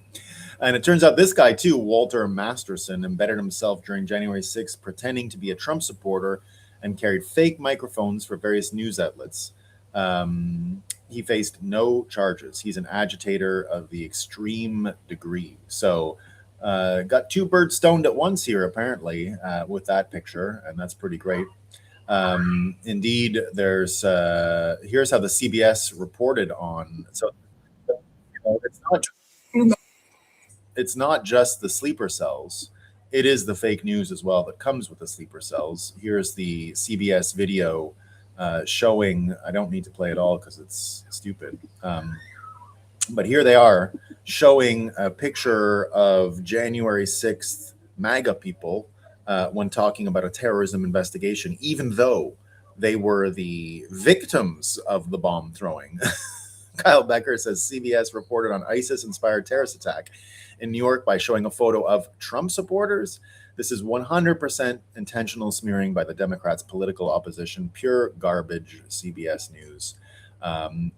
And it turns out this guy, too, Walter Masterson, embedded himself during January 6th, pretending to be a Trump supporter and carried fake microphones for various news outlets. He faced no charges. He's an agitator of the extreme degree. So got two birds stoned at once here, apparently, with that picture, and that's pretty great. Indeed, there's here's how the CBS reported on. So it's not just the sleeper cells. It is the fake news as well that comes with the sleeper cells. Here's the CBS video showing. I don't need to play it all because it's stupid. But here they are showing a picture of January 6th MAGA people when talking about a terrorism investigation, even though they were the victims of the bomb throwing. Kyle Becker says CBS reported on ISIS-inspired terrorist attack in New York by showing a photo of Trump supporters. This is 100% intentional smearing by the Democrats' political opposition. Pure garbage, CBS News.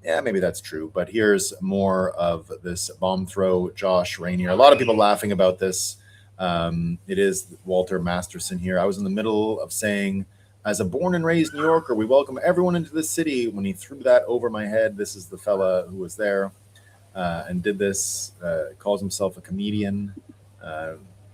Yeah, maybe that's true. But here's more of this bomb throw. Josh Rainier. A lot of people laughing about this. It is Walter Masterson here. I was in the middle of saying, as a born and raised New Yorker, we welcome everyone into the city. When he threw that over my head, this is the fella who was there and did this, calls himself a comedian.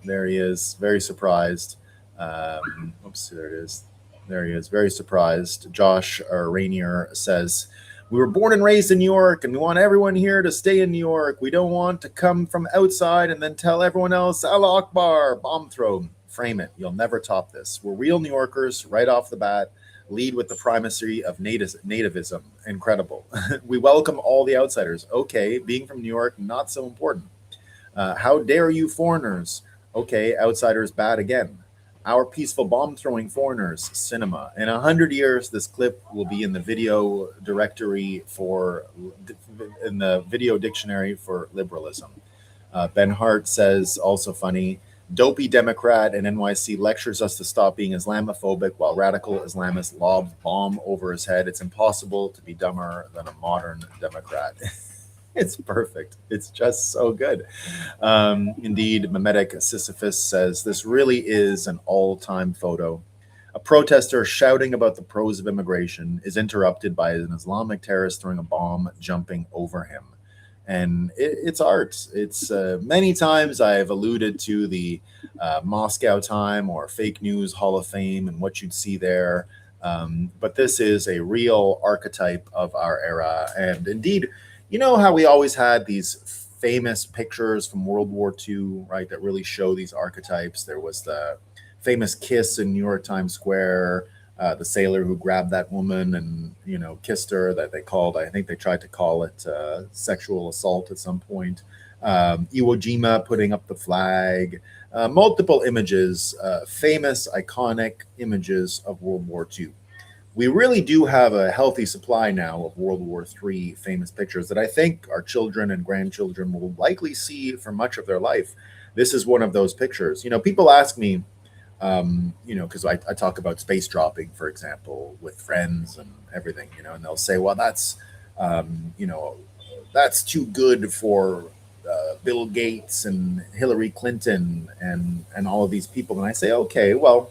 There he is, very surprised. Oops, there it is. There he is, very surprised. Josh Rainier says, we were born and raised in New York, and we want everyone here to stay in New York. We don't want to come from outside and then tell everyone else, Allah Akbar, bomb throw. Frame it. You'll never top this. We're real New Yorkers right off the bat. Lead with the primacy of nativism. Incredible. We welcome all the outsiders. Okay, being from New York, not so important. How dare you foreigners? Okay, outsiders bad again. Our peaceful bomb-throwing foreigners, cinema. In 100 years, this clip will be in the video directory in the video dictionary for liberalism. Ben Hart says, also funny, dopey Democrat in NYC lectures us to stop being Islamophobic while radical Islamists lob bomb over his head. It's impossible to be dumber than a modern Democrat. It's perfect. It's just so good. Indeed, Memetic Sisyphus says, this really is an all-time photo. A protester shouting about the pros of immigration is interrupted by an Islamic terrorist throwing a bomb jumping over him. And it's art. It's many times I've alluded to the Moscow Time or Fake News Hall of Fame and what you'd see there. But this is a real archetype of our era. And indeed, you know how we always had these famous pictures from World War II, right, that really show these archetypes. There was the famous kiss in New York Times Square, the sailor who grabbed that woman and, you know, kissed her, that they called, I think they tried to call it sexual assault at some point. Iwo Jima putting up the flag, multiple images, famous, iconic images of World War II. We really do have a healthy supply now of World War III famous pictures that I think our children and grandchildren will likely see for much of their life. This is one of those pictures. You know, people ask me, you know, because I talk about space dropping, for example, with friends and everything, you know, and they'll say, well, that's, you know, that's too good for Bill Gates and Hillary Clinton and all of these people. And I say, okay, well,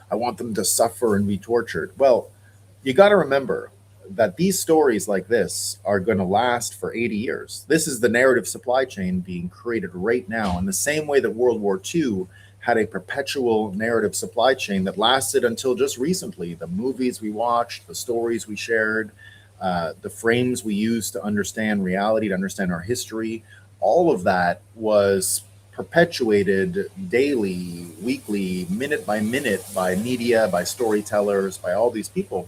I want them to suffer and be tortured. Well, you got to remember that these stories like this are going to last for 80 years. This is the narrative supply chain being created right now in the same way that World War II had a perpetual narrative supply chain that lasted until just recently. The movies we watched, the stories we shared, the frames we used to understand reality, to understand our history, all of that was perpetuated daily, weekly, minute by media, by storytellers, by all these people.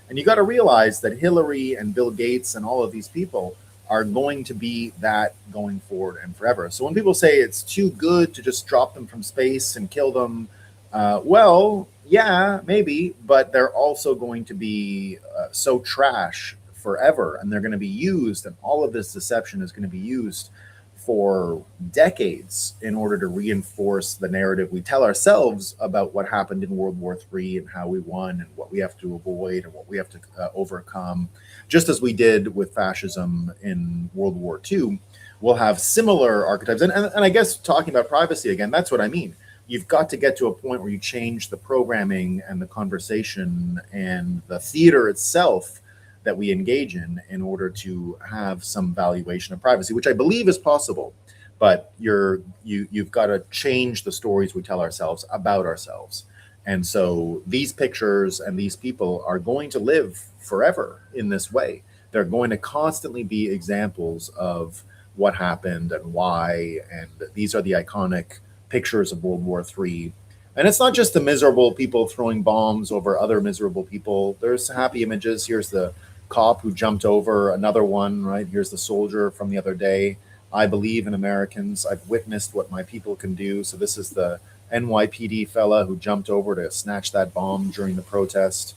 And you got to realize that Hillary and Bill Gates and all of these people are going to be that going forward and forever. So when people say it's too good to just drop them from space and kill them, well, yeah, maybe, but they're also going to be so trash forever, and they're going to be used, and all of this deception is going to be used for decades in order to reinforce the narrative we tell ourselves about what happened in World War III and how we won and what we have to avoid and what we have to overcome. Just as we did with fascism in World War II, we'll have similar archetypes. And I guess talking about privacy again, that's what I mean. You've got to get to a point where you change the programming and the conversation and the theater itself that we engage in order to have some valuation of privacy, which I believe is possible. But you've got to change the stories we tell ourselves about ourselves. And so these pictures and these people are going to live forever in this way. They're going to constantly be examples of what happened and why. And these are the iconic pictures of World War III. And it's not just the miserable people throwing bombs over other miserable people. There's happy images. Here's the cop who jumped over another one, right? Here's the soldier from the other day. I believe in Americans. I've witnessed what my people can do. So this is the NYPD fella who jumped over to snatch that bomb during the protest.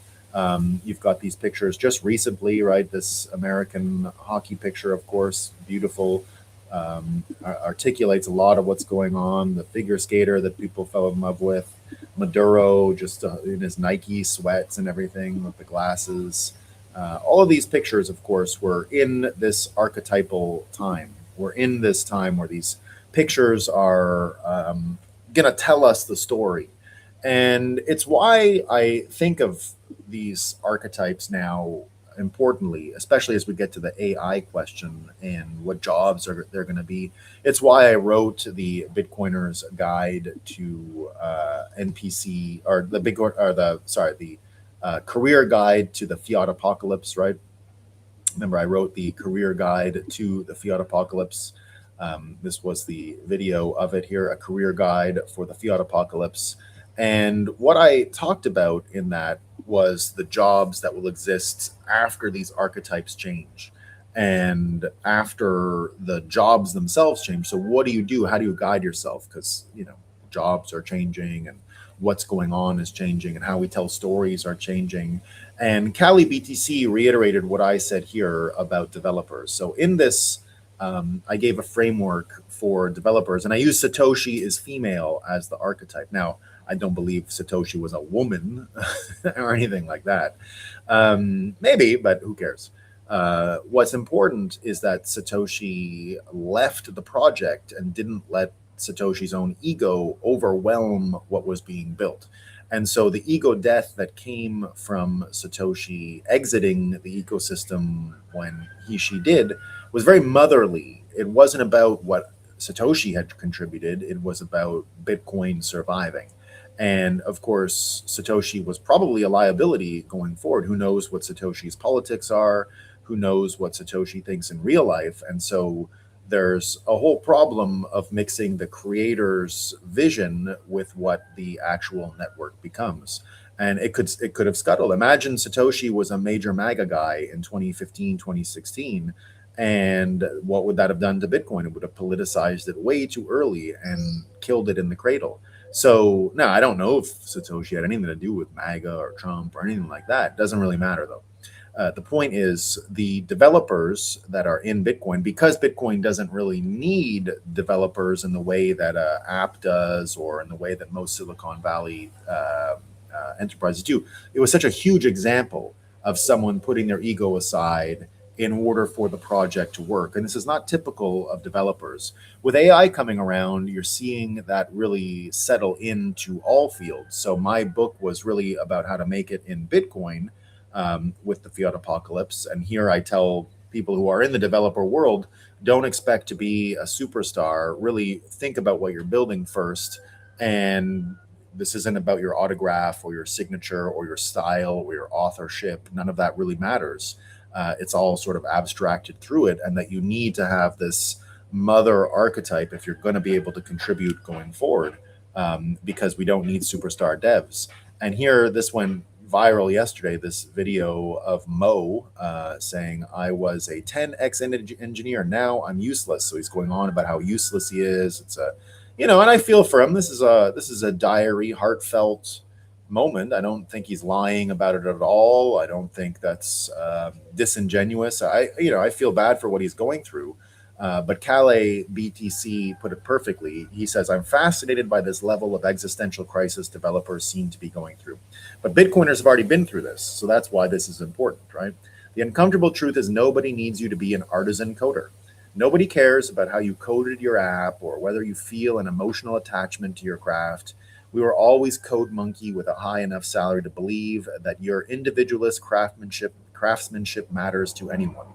You've got these pictures just recently, right? This American hockey picture, of course, beautiful, articulates a lot of what's going on. The figure skater that people fell in love with, Maduro just in his Nike sweats and everything with the glasses. All of these pictures, of course, were in this archetypal time. We're in this time where these pictures are going to tell us the story. And it's why I think of these archetypes now importantly, especially as we get to the AI question and what jobs are they're going to be. It's why I wrote the Bitcoiner's Guide to NPC, or the Bitcoin, or the career guide to the fiat apocalypse, right? Remember, I wrote the career guide to the fiat apocalypse. This was the video of it here, a career guide for the fiat apocalypse. And what I talked about in that was the jobs that will exist after these archetypes change and after the jobs themselves change. So what do you do? How do you guide yourself? Because, jobs are changing and what's going on is changing and how we tell stories are changing. And Kali BTC reiterated what I said here about developers. So in this, I gave a framework for developers, and I used Satoshi is female as the archetype. Now, I don't believe Satoshi was a woman or anything like that. Maybe, but who cares? What's important is that Satoshi left the project and didn't let Satoshi's own ego overwhelm what was being built. And so the ego death that came from Satoshi exiting the ecosystem when she did was very motherly. It wasn't about what Satoshi had contributed. It was about Bitcoin surviving. And of course, Satoshi was probably a liability going forward. Who knows what Satoshi's politics are? Who knows what Satoshi thinks in real life? And so there's a whole problem of mixing the creator's vision with what the actual network becomes. And it could have scuttled. Imagine Satoshi was a major MAGA guy in 2015, 2016. And what would that have done to Bitcoin? It would have politicized it way too early and killed it in the cradle. So, now I don't know if Satoshi had anything to do with MAGA or Trump or anything like that. It doesn't really matter, though. The point is the developers that are in Bitcoin, because Bitcoin doesn't really need developers in the way that an app does or in the way that most Silicon Valley enterprises do. It was such a huge example of someone putting their ego aside in order for the project to work. And this is not typical of developers. With AI coming around, you're seeing that really settle into all fields. So my book was really about how to make it in Bitcoin with the fiat apocalypse. And here I tell people who are in the developer world, don't expect to be a superstar. Really think about what you're building first. And this isn't about your autograph or your signature or your style or your authorship. None of that really matters. It's all sort of abstracted through it, and that you need to have this mother archetype if you're going to be able to contribute going forward, because we don't need superstar devs. And here, this went viral yesterday, this video of Mo saying, I was a 10x engineer, now I'm useless. So he's going on about how useless he is. It's and I feel for him. This is a diary, heartfelt moment. I don't think he's lying about it at all. I don't think that's disingenuous. I feel bad for what he's going through. But Calais BTC put it perfectly. He says, I'm fascinated by this level of existential crisis developers seem to be going through. But Bitcoiners have already been through this. So that's why this is important, right? The uncomfortable truth is nobody needs you to be an artisan coder. Nobody cares about how you coded your app or whether you feel an emotional attachment to your craft. We were always code monkey with a high enough salary to believe that your individualist craftsmanship matters to anyone.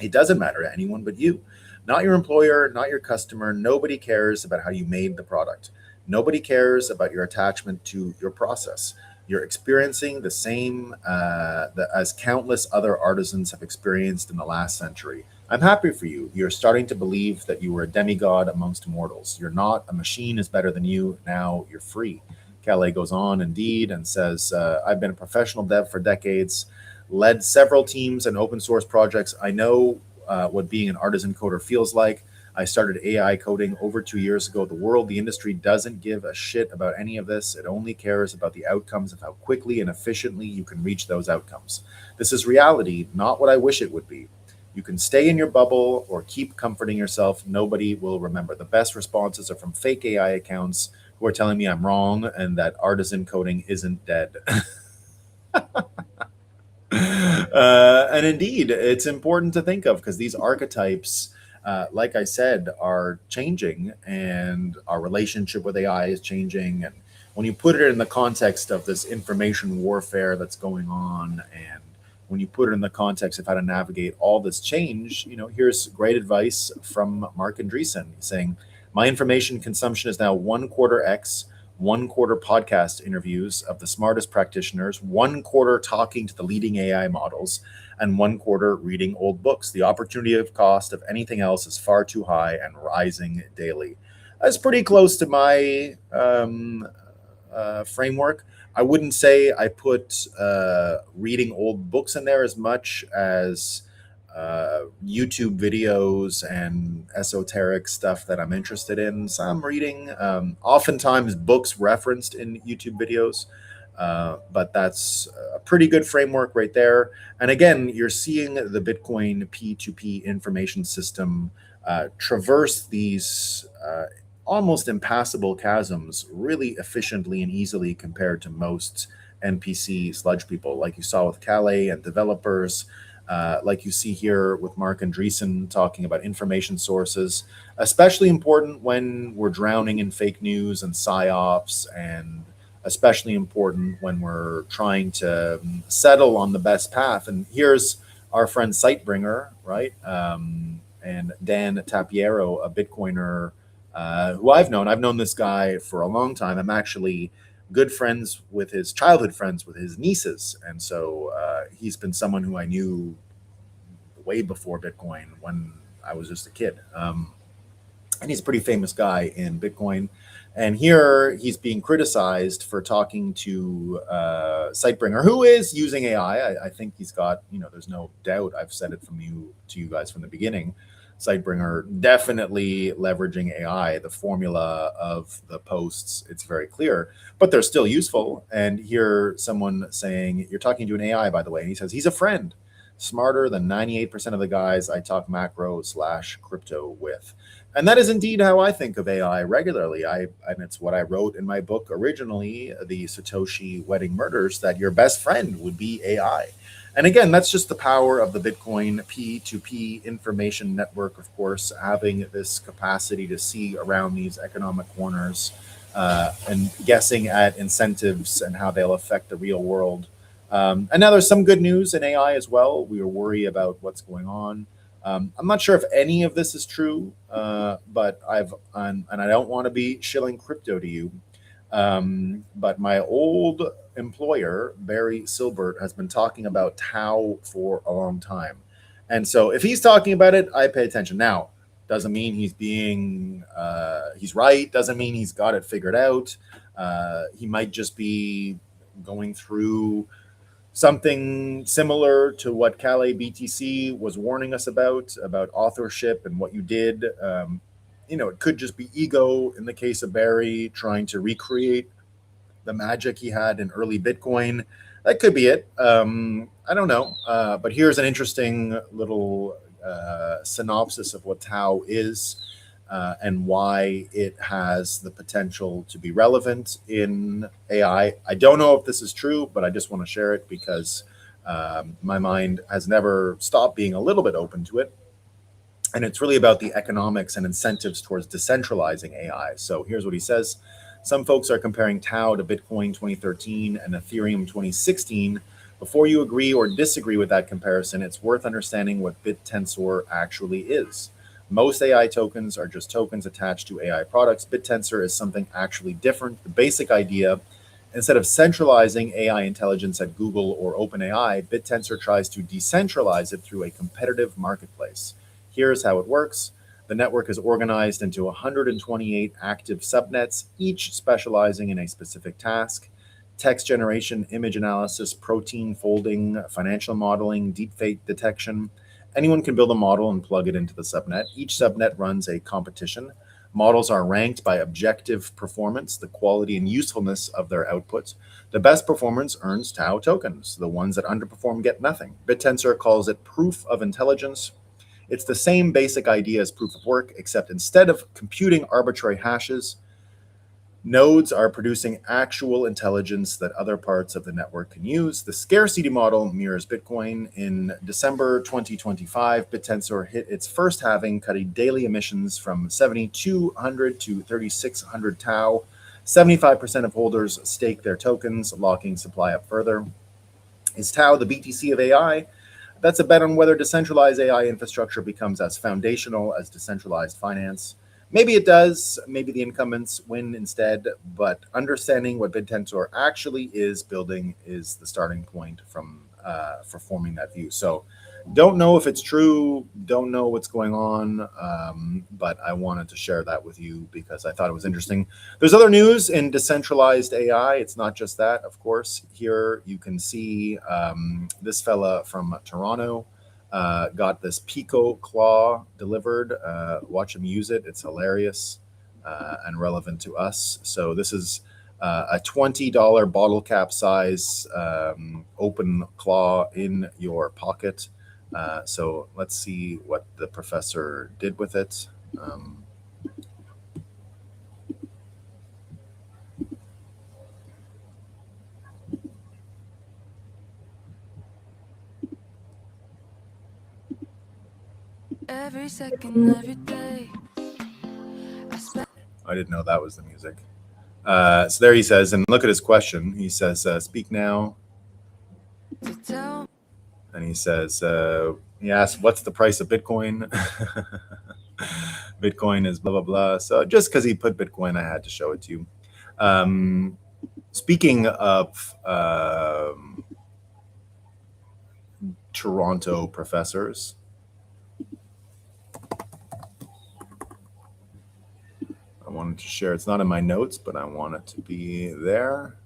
It doesn't matter to anyone but you. Not your employer, not your customer. Nobody cares about how you made the product. Nobody cares about your attachment to your process. You're experiencing the same as countless other artisans have experienced in the last century. I'm happy for you. You're starting to believe that you were a demigod amongst mortals. You're not. A machine is better than you. Now you're free. Calais goes on indeed and says, I've been a professional dev for decades, led several teams and open source projects. I know what being an artisan coder feels like. I started AI coding over 2 years ago. The industry doesn't give a shit about any of this. It only cares about the outcomes of how quickly and efficiently you can reach those outcomes. This is reality, not what I wish it would be. You can stay in your bubble or keep comforting yourself. Nobody will remember. The best responses are from fake AI accounts who are telling me I'm wrong and that artisan coding isn't dead. And indeed, it's important to think of because these archetypes like I said, are changing, and our relationship with AI is changing. And when you put it in the context of this information warfare that's going on, and when you put it in the context of how to navigate all this change, here's great advice from Mark Andreessen saying, my information consumption is now 1/4 X, 1/4 podcast interviews of the smartest practitioners, 1/4 talking to the leading AI models, and 1/4 reading old books. The opportunity of cost of anything else is far too high and rising daily. That's pretty close to my framework. I wouldn't say I put reading old books in there as much as YouTube videos and esoteric stuff that I'm interested in. So I'm reading, oftentimes books referenced in YouTube videos, but that's a pretty good framework right there. And again, you're seeing the Bitcoin P2P information system traverse these almost impassable chasms really efficiently and easily compared to most NPC sludge people, like you saw with Calais and developers, like you see here with Mark Andreessen talking about information sources, especially important when we're drowning in fake news and psyops, and especially important when we're trying to settle on the best path. And here's our friend Sightbringer, right? And Dan Tapiero, a Bitcoiner who I've known this guy for a long time. I'm actually good friends with his childhood friends with his nieces. And so he's been someone who I knew way before Bitcoin when I was just a kid. And he's a pretty famous guy in Bitcoin. And here he's being criticized for talking to Sightbringer, who is using AI. I think he's got, there's no doubt. I've said it to you guys from the beginning. Sightbringer definitely leveraging AI. The formula of the posts, it's very clear, but they're still useful. And here someone saying, you're talking to an AI, by the way. And he says, he's a friend, smarter than 98% of the guys I talk macro/crypto with. And that is indeed how I think of AI regularly. And it's what I wrote in my book originally, The Satoshi Wedding Murders, that your best friend would be AI. And again, that's just the power of the Bitcoin P2P information network, of course, having this capacity to see around these economic corners and guessing at incentives and how they'll affect the real world. And now there's some good news in AI as well. We worry about what's going on. I'm not sure if any of this is true, but and I don't want to be shilling crypto to you, but my old employer, Barry Silbert, has been talking about Tau for a long time. And so if he's talking about it, I pay attention. Now, doesn't mean he's right, doesn't mean he's got it figured out. He might just be going through something similar to what Calais BTC was warning us about authorship and what you did. It could just be ego in the case of Barry, trying to recreate the magic he had in early Bitcoin. That could be it. I don't know. But here's an interesting little synopsis of what Tau is and why it has the potential to be relevant in AI. I don't know if this is true, but I just want to share it because my mind has never stopped being a little bit open to it. And it's really about the economics and incentives towards decentralizing AI. So here's what he says. Some folks are comparing Tau to Bitcoin 2013 and Ethereum 2016. Before you agree or disagree with that comparison, it's worth understanding what BitTensor actually is. Most AI tokens are just tokens attached to AI products. BitTensor is something actually different. The basic idea, instead of centralizing AI intelligence at Google or OpenAI, BitTensor tries to decentralize it through a competitive marketplace. Here's how it works. The network is organized into 128 active subnets, each specializing in a specific task: text generation, image analysis, protein folding, financial modeling, deepfake detection. Anyone can build a model and plug it into the subnet. Each subnet runs a competition. Models are ranked by objective performance, the quality and usefulness of their output. The best performance earns Tau tokens. The ones that underperform get nothing. BitTensor calls it proof of intelligence. It's the same basic idea as proof of work, except instead of computing arbitrary hashes, Nodes are producing actual intelligence that other parts of the network can use. The scarcity model mirrors Bitcoin. In December 2025, BitTensor hit its first halving, cutting daily emissions from 7,200 to 3,600 tau. 75% of holders stake their tokens, locking supply up further. Is tau the BTC of AI? That's a bet on whether decentralized AI infrastructure becomes as foundational as decentralized finance. Maybe it does. Maybe the incumbents win instead. But understanding what BitTensor actually is building is the starting point for forming that view. So, don't know if it's true. Don't know what's going on. But I wanted to share that with you because I thought it was interesting. There's other news in decentralized AI. It's not just that, of course. Here you can see this fella from Toronto. Got this Pico claw delivered. Watch him use it. It's hilarious and relevant to us. So this is a $20 bottle cap size open claw in your pocket. So let's see what the professor did with it. Every second, every day. I didn't know that was the music. So there he says, and look at his question. He says, speak now. And he says, he asks, what's the price of Bitcoin? Bitcoin is blah, blah, blah. So just because he put Bitcoin, I had to show it to you. Speaking of Toronto professors, I wanted to share. It's not in my notes, but I want it to be there.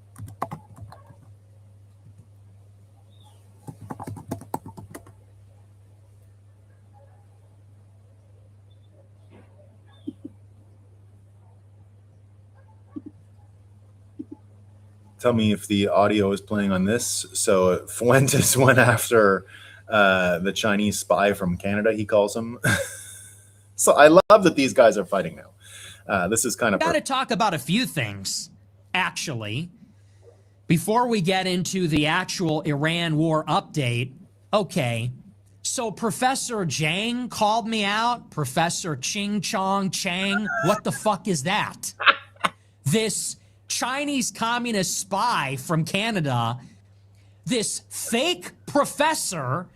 Tell me if the audio is playing on this. So Fuentes went after the Chinese spy from Canada, he calls him. So I love that these guys are fighting now. This is kind of... Got to talk about a few things, actually, before we get into the actual Iran war update. Okay, so Professor Zhang called me out. Professor Ching Chong Chang. What the fuck is that? This Chinese communist spy from Canada, this fake professor,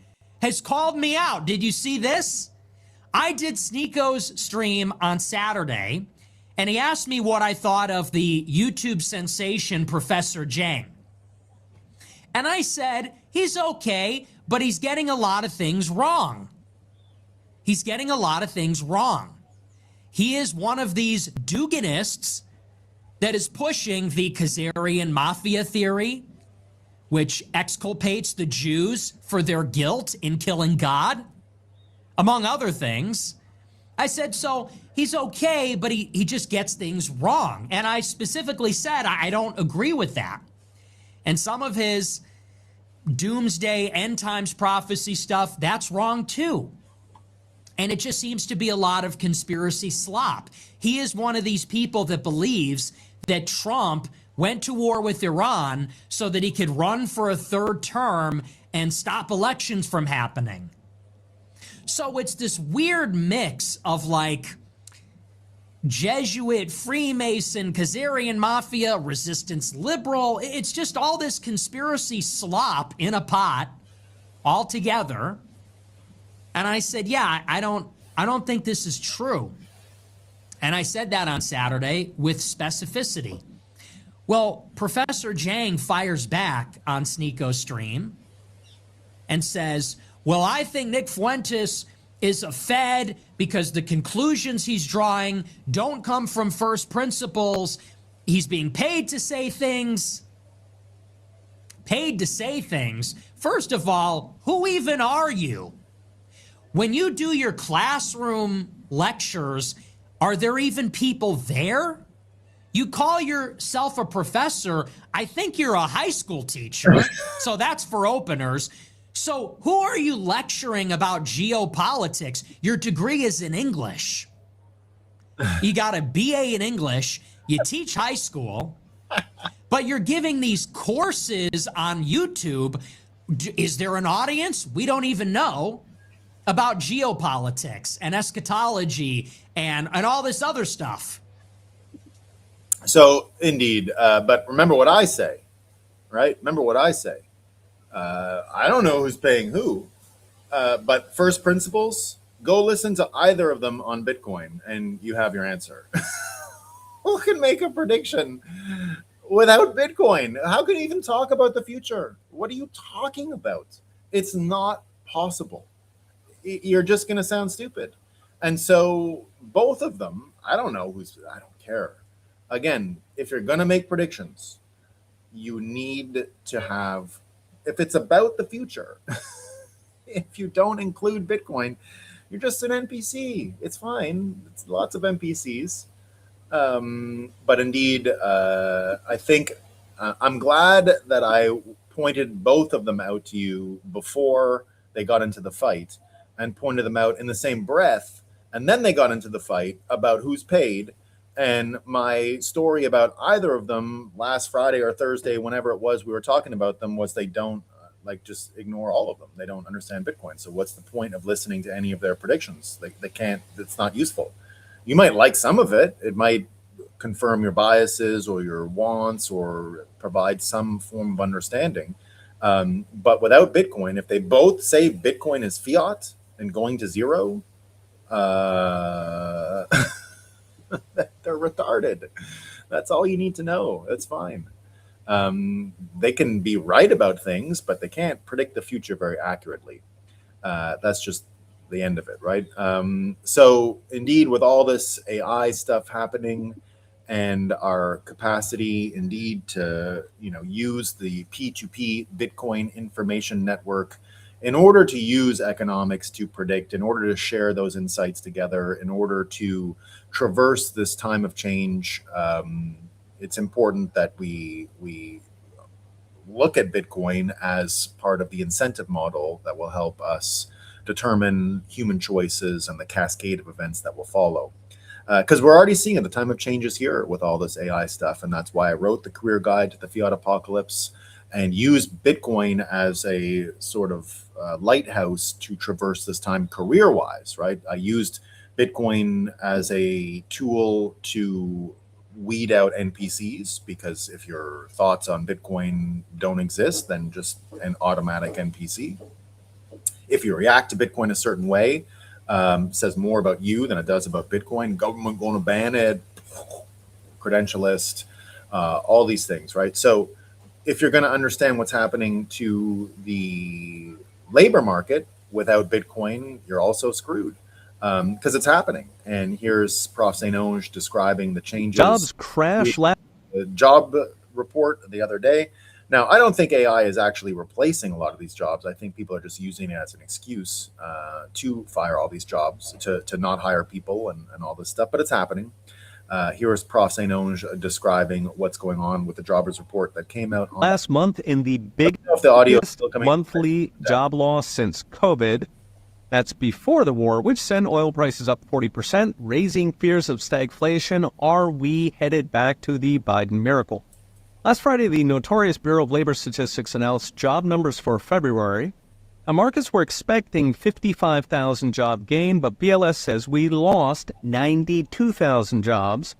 has called me out. Did you see this? I did Sneako's stream on Saturday, and he asked me what I thought of the YouTube sensation Professor Zhang. And I said, he's okay, but he's getting a lot of things wrong. He's getting a lot of things wrong. He is one of these Duganists that is pushing the Khazarian mafia theory, which exculpates the Jews for their guilt in killing God, among other things. I said, so he's okay, but he just gets things wrong. And I specifically said, I don't agree with that. And some of his doomsday end times prophecy stuff, that's wrong too. And it just seems to be a lot of conspiracy slop. He is one of these people that believes that Trump went to war with Iran so that he could run for a third term and stop elections from happening. So it's this weird mix of like Jesuit, Freemason, Khazarian mafia, resistance liberal. It's just all this conspiracy slop in a pot all together. And I said, yeah, I don't think this is true. And I said that on Saturday with specificity. Well, Professor Zhang fires back on Sneako's stream and says, well, I think Nick Fuentes is a Fed because the conclusions he's drawing don't come from first principles. He's being paid to say things. Paid to say things. First of all, who even are you? When you do your classroom lectures, are there even people there? You call yourself a professor. I think you're a high school teacher. So that's for openers. So who are you lecturing about geopolitics? Your degree is in English. You got a BA in English, You teach high school, but you're giving these courses on YouTube. Is there an audience? We don't even know about geopolitics and eschatology and all this other stuff. So indeed, but remember what I say, right? Remember what I say. I don't know who's paying who, but first principles, go listen to either of them on Bitcoin and you have your answer. Who can make a prediction without Bitcoin? How can you even talk about the future? What are you talking about? It's not possible. You're just going to sound stupid. And so both of them, I don't care. Again, if you're going to make predictions, you need to have, if it's about the future, if you don't include Bitcoin, you're just an NPC. It's fine. It's lots of NPCs. But indeed, I think I'm glad that I pointed both of them out to you before they got into the fight and pointed them out in the same breath. And then they got into the fight about who's paid. And my story about either of them last Friday or Thursday, whenever it was we were talking about them, was they don't just ignore all of them. They don't understand Bitcoin. So what's the point of listening to any of their predictions? They can't, it's not useful. You might like some of it. It might confirm your biases or your wants or provide some form of understanding. But without Bitcoin, if they both say Bitcoin is fiat and going to zero, they're retarded. That's all you need to know. That's fine. They can be right about things, but they can't predict the future very accurately. That's just the end of it, right? So indeed, with all this AI stuff happening and our capacity indeed to use the P2P Bitcoin information network in order to use economics to predict, in order to share those insights together, in order to traverse this time of change, it's important that we look at Bitcoin as part of the incentive model that will help us determine human choices and the cascade of events that will follow. Because we're already seeing it, the time of change is here with all this AI stuff. And that's why I wrote the career guide to the fiat apocalypse and used Bitcoin as a sort of lighthouse to traverse this time career-wise, right? I used Bitcoin as a tool to weed out NPCs, because if your thoughts on Bitcoin don't exist, then just an automatic NPC. If you react to Bitcoin a certain way, says more about you than it does about Bitcoin. Government going to ban it, credentialist, all these things, right? So if you're going to understand what's happening to the labor market without Bitcoin, you're also screwed, because it's happening. And here's Prof. St. Onge describing the changes. Jobs crash last. The job report the other day. Now, I don't think AI is actually replacing a lot of these jobs. I think people are just using it as an excuse to fire all these jobs, to not hire people and all this stuff, but it's happening. Here is Prof. St. Onge describing what's going on with the jobbers report that came out last month in the biggest coming monthly job loss since COVID. That's before the war, which sent oil prices up 40%, raising fears of stagflation. Are we headed back to the Biden miracle? Last Friday, the notorious Bureau of Labor Statistics announced job numbers for February. Markets were expecting 55,000 job gain, but BLS says we lost 92,000 jobs.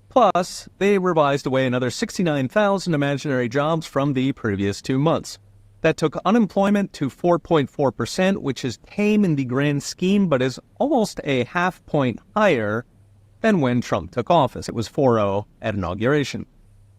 Plus, they revised away another 69,000 imaginary jobs from the previous 2 months. That took unemployment to 4.4%, which is tame in the grand scheme, but is almost a half point higher than when Trump took office. It was 4.0 at inauguration.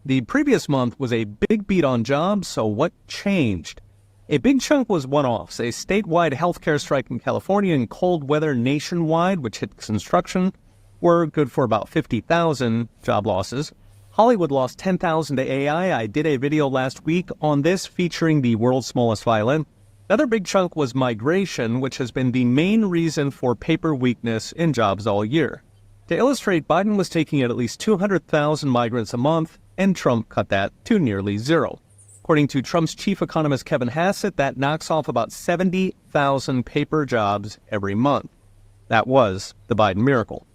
The previous month was a big beat on jobs, so what changed? A big chunk was one-offs. A statewide healthcare strike in California and cold weather nationwide, which hit construction, were good for about 50,000 job losses. Hollywood lost 10,000 to AI. I did a video last week on this featuring the world's smallest violin. Another big chunk was migration, which has been the main reason for paper weakness in jobs all year. To illustrate, Biden was taking at least 200,000 migrants a month, and Trump cut that to nearly zero. According to Trump's chief economist Kevin Hassett, that knocks off about 70,000 paper jobs every month. That was the Biden miracle.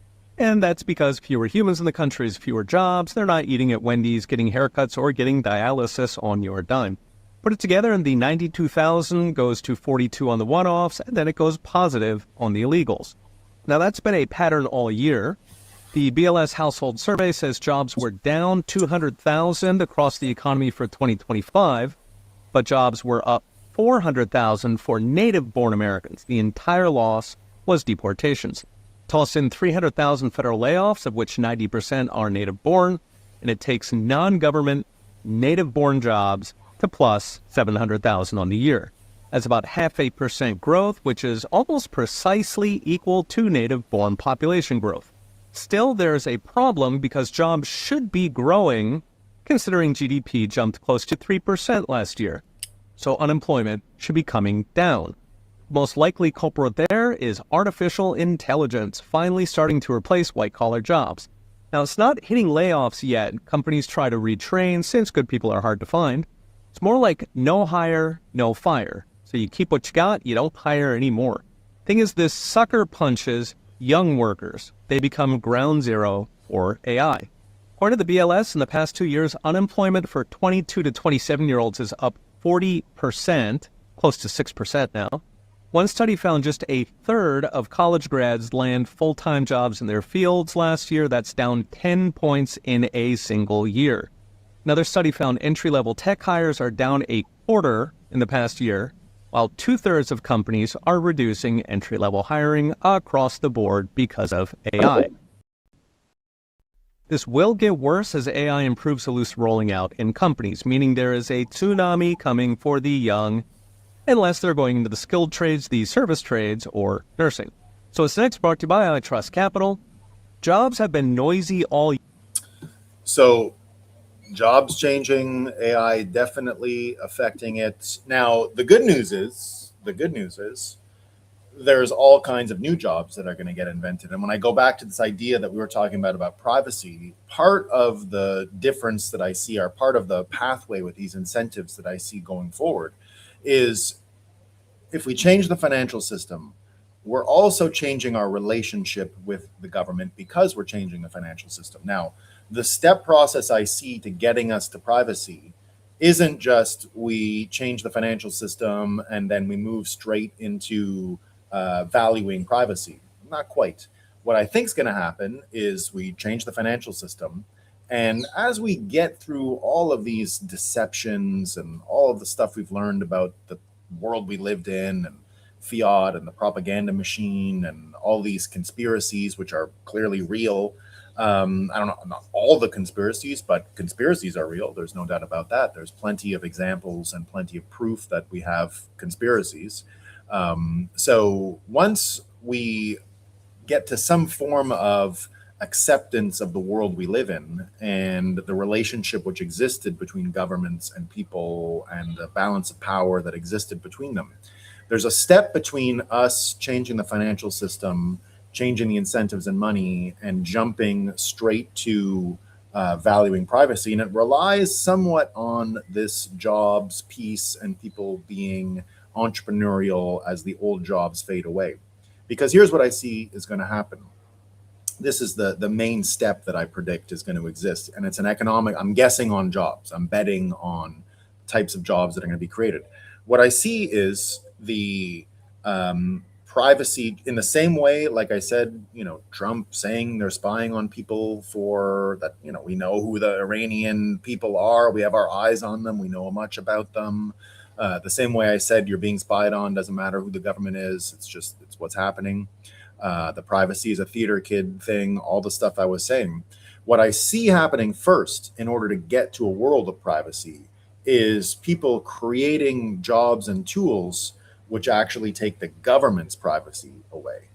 And that's because fewer humans in the country is fewer jobs. They're not eating at Wendy's, getting haircuts, or getting dialysis on your dime. Put it together, and the 92,000 goes to 42 on the one-offs, and then it goes positive on the illegals. Now, that's been a pattern all year. The BLS household survey says jobs were down 200,000 across the economy for 2025, but jobs were up 400,000 for native-born Americans. The entire loss was deportations. Toss in 300,000 federal layoffs, of which 90% are native-born, and it takes non-government native-born jobs to plus 700,000 on the year. That's about 0.5% growth, which is almost precisely equal to native-born population growth. Still, there's a problem because jobs should be growing, considering GDP jumped close to 3% last year. So unemployment should be coming down. Most likely culprit there is artificial intelligence finally starting to replace white-collar jobs. Now, it's not hitting layoffs yet. Companies try to retrain since good people are hard to find. It's more like no hire, no fire. So you keep what you got, you don't hire anymore. Thing is, this sucker punches young workers. They become ground zero for AI. According to the BLS, in the past 2 years, unemployment for 22 to 27-year-olds is up 40%, close to 6% now. One study found just a third of college grads land full-time jobs in their fields last year. That's down 10 points in a single year. Another study found entry-level tech hires are down a quarter in the past year, while 2/3 of companies are reducing entry-level hiring across the board because of AI. This will get worse as AI improves the loose rolling out in companies, meaning there is a tsunami coming for the young, unless they're going into the skilled trades, the service trades, or nursing. So it's next brought to you by I Trust Capital. Jobs have been noisy all year. So jobs changing, AI definitely affecting it. Now, the good news is there's all kinds of new jobs that are going to get invented. And when I go back to this idea that we were talking about privacy, part of the difference that I see, or part of the pathway with these incentives that I see going forward, is if we change the financial system, we're also changing our relationship with the government because we're changing the financial system. Now, the step process I see to getting us to privacy isn't just we change the financial system and then we move straight into valuing privacy. Not quite. What I think is going to happen is we change the financial system, and as we get through all of these deceptions and all of the stuff we've learned about the world we lived in and fiat and the propaganda machine and all these conspiracies, which are clearly real. I don't know, not all the conspiracies, but conspiracies are real. There's no doubt about that. There's plenty of examples and plenty of proof that we have conspiracies. So once we get to some form of acceptance of the world we live in and the relationship which existed between governments and people and the balance of power that existed between them, there's a step between us changing the financial system, changing the incentives and money, and jumping straight to valuing privacy. And it relies somewhat on this jobs piece and people being entrepreneurial as the old jobs fade away. Because here's what I see is going to happen. This is the main step that I predict is going to exist. And it's an economic, I'm guessing on jobs. I'm betting on types of jobs that are going to be created. What I see is the privacy in the same way, like I said, Trump saying they're spying on people for that, we know who the Iranian people are. We have our eyes on them. We know much about them. The same way I said you're being spied on, doesn't matter who the government is. It's what's happening. The privacy is a theater kid thing, all the stuff I was saying. What I see happening first in order to get to a world of privacy is people creating jobs and tools which actually take the government's privacy away.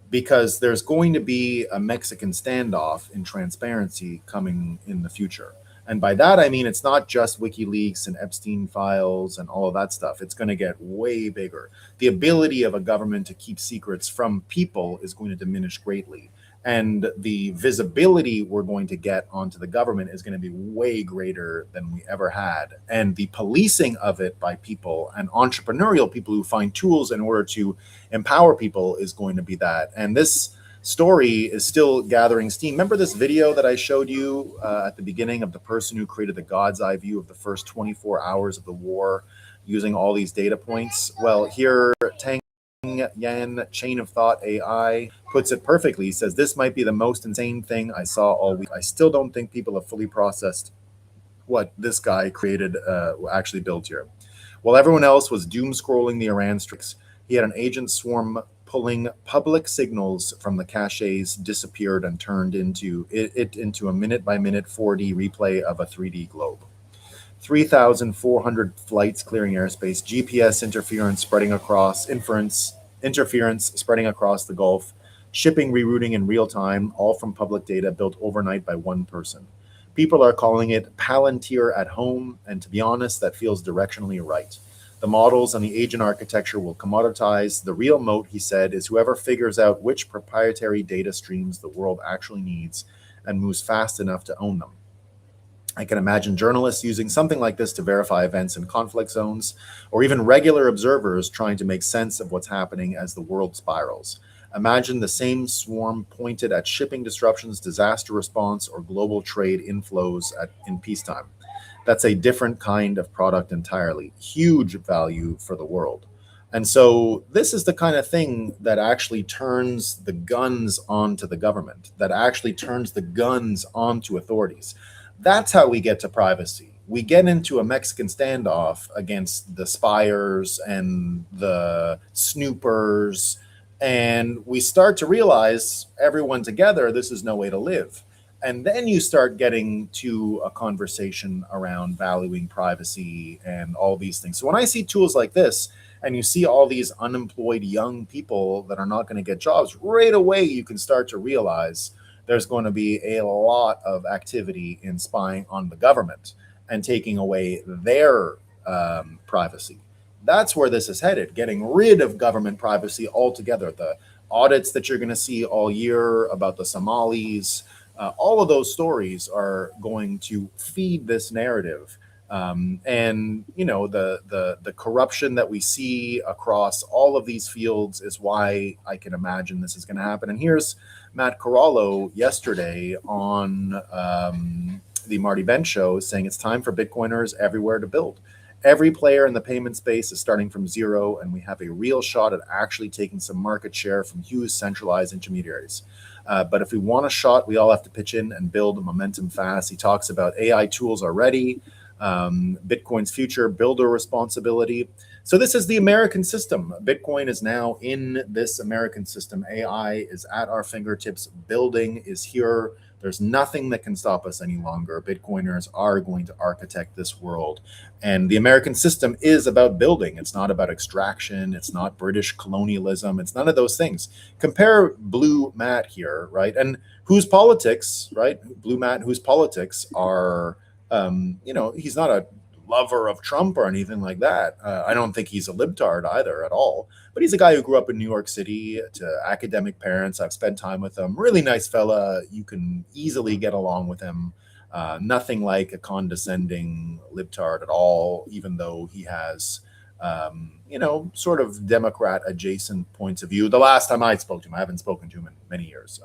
Because there's going to be a Mexican standoff in transparency coming in the future. And by that, I mean, it's not just WikiLeaks and Epstein files and all of that stuff. It's going to get way bigger. The ability of a government to keep secrets from people is going to diminish greatly. And the visibility we're going to get onto the government is going to be way greater than we ever had. And the policing of it by people and entrepreneurial people who find tools in order to empower people is going to be that. And this story is still gathering steam. Remember this video that I showed you at the beginning of the person who created the God's eye view of the first 24 hours of the war using all these data points? Well, here Tang Yan, Chain of Thought AI, puts it perfectly. He says, this might be the most insane thing I saw all week. I still don't think people have fully processed what this guy created, actually built here. While everyone else was doom scrolling the Iran streaks, he had an agent swarm pulling public signals from the caches, disappeared, and turned into it into a minute-by-minute 4D replay of a 3D globe. 3,400 flights clearing airspace, GPS interference spreading across interference spreading across the Gulf, shipping rerouting in real time, all from public data built overnight by one person. People are calling it Palantir at home, and to be honest, that feels directionally right. The models and the agent architecture will commoditize. The real moat, he said, is whoever figures out which proprietary data streams the world actually needs and moves fast enough to own them. I can imagine journalists using something like this to verify events in conflict zones, or even regular observers trying to make sense of what's happening as the world spirals. Imagine the same swarm pointed at shipping disruptions, disaster response, or global trade inflows in peacetime. That's a different kind of product entirely. Huge value for the world. And so this is the kind of thing that actually turns the guns onto the government, that actually turns the guns onto authorities. That's how we get to privacy. We get into a Mexican standoff against the spiers and the snoopers, and we start to realize everyone together, this is no way to live. And then you start getting to a conversation around valuing privacy and all these things. So when I see tools like this, and you see all these unemployed young people that are not going to get jobs, right away you can start to realize there's going to be a lot of activity in spying on the government and taking away their privacy. That's where this is headed, getting rid of government privacy altogether. The audits that you're going to see all year about the Somalis, all of those stories are going to feed this narrative. And you know, the corruption that we see across all of these fields is why I can imagine this is going to happen. And here's Matt Corallo yesterday on the Marty Bench show saying it's time for Bitcoiners everywhere to build. Every player in the payment space is starting from zero, and we have a real shot at actually taking some market share from huge centralized intermediaries. But if we want a shot, we all have to pitch in and build momentum fast. He talks about AI tools already, Bitcoin's future, builder responsibility. So this is the American system. Bitcoin is now in this American system. AI is at our fingertips. Building is here. There's nothing that can stop us any longer. Bitcoiners are going to architect this world. And the American system is about building. It's not about extraction. It's not British colonialism. It's none of those things. Compare Blue Matt here, right? And whose politics, right? Blue Matt, whose politics are, you know, he's not a lover of Trump or anything like that. I don't think he's a libtard either at all. But he's a guy who grew up in New York City to academic parents. I've spent time with him. Really nice fella. You can easily get along with him. Nothing like a condescending libtard at all, even though he has, you know, sort of Democrat adjacent points of view. The last time I spoke to him, I haven't spoken to him in many years,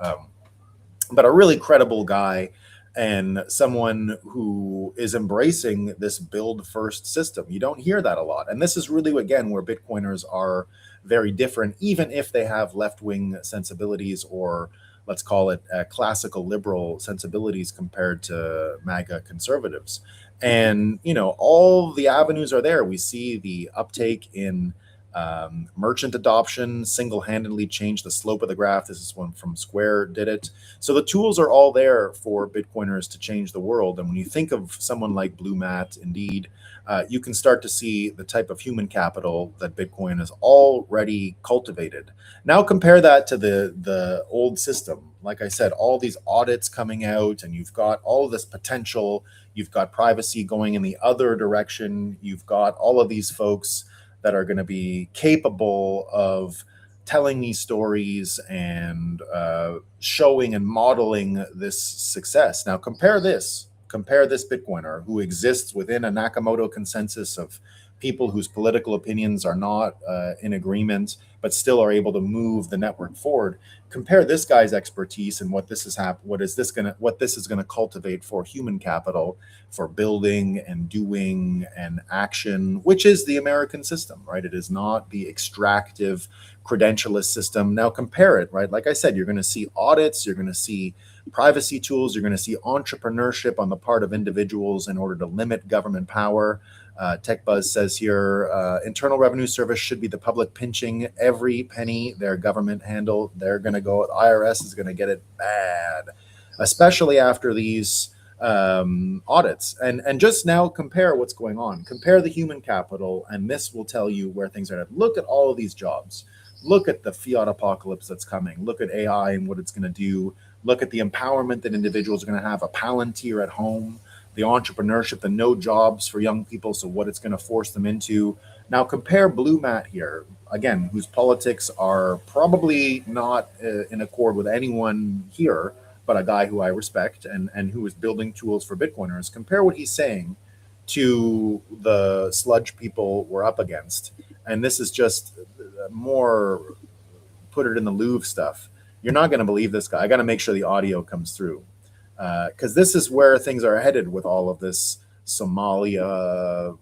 but a really credible guy and someone who is embracing this build first system. You don't hear that a lot. And this is really, again, where Bitcoiners are very different, even if they have left-wing sensibilities, or let's call it classical liberal sensibilities compared to MAGA conservatives. And, you know, all the avenues are there. We see the uptake in merchant adoption single-handedly changed the slope of the graph. This is one from Square did it. So the tools are all there for Bitcoiners to change the world. And when you think of someone like Blue Matt, indeed, you can start to see the type of human capital that Bitcoin has already cultivated. Now compare that to the old system. Like I said, all these audits coming out, and you've got all this potential. You've got privacy going in the other direction. You've got all of these folks that are going to be capable of telling these stories and showing and modeling this success. Now compare this compare this Bitcoiner who exists within a Nakamoto consensus of people whose political opinions are not in agreement, but still are able to move the network forward. Compare this guy's expertise and what this is what this is gonna cultivate for human capital, for building and doing and action, which is the American system, right? It is not the extractive credentialist system. Now compare it, right? Like I said, you're going to see audits, you're going to see privacy tools, you're going to see entrepreneurship on the part of individuals in order to limit government power. TechBuzz says here, Internal Revenue Service should be the public pinching every penny their government handle. They're going to go, IRS is going to get it bad, especially after these audits. And just now compare what's going on. Compare the human capital, and this will tell you where things are at. Look at all of these jobs. Look at the fiat apocalypse that's coming. Look at AI and what it's going to do. Look at the empowerment that individuals are going to have, a Palantir at home, the entrepreneurship, the no jobs for young people, so what it's going to force them into. Now compare Blue Matt here, again, whose politics are probably not in accord with anyone here, but a guy who I respect and who is building tools for Bitcoiners. Compare what he's saying to the sludge people we're up against. And this is just more put it in the Louvre stuff. You're not going to believe this guy. I got to make sure the audio comes through. Because this is where things are headed with all of this Somalia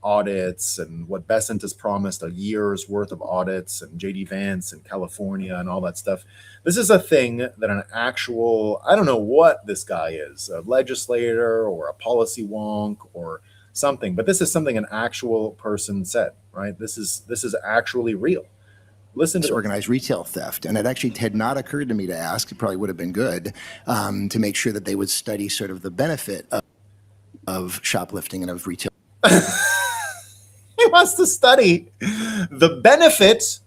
audits and what Besant has promised, a year's worth of audits, and JD Vance and California and all that stuff. This is a thing that an actual, I don't know what this guy is, a legislator or a policy wonk or something, but this is something an actual person said, right? This is actually real. Listen to organized retail theft. And it actually had not occurred to me to ask, it probably would have been good, to make sure that they would study sort of the benefit of shoplifting and of retail. He wants to study the benefit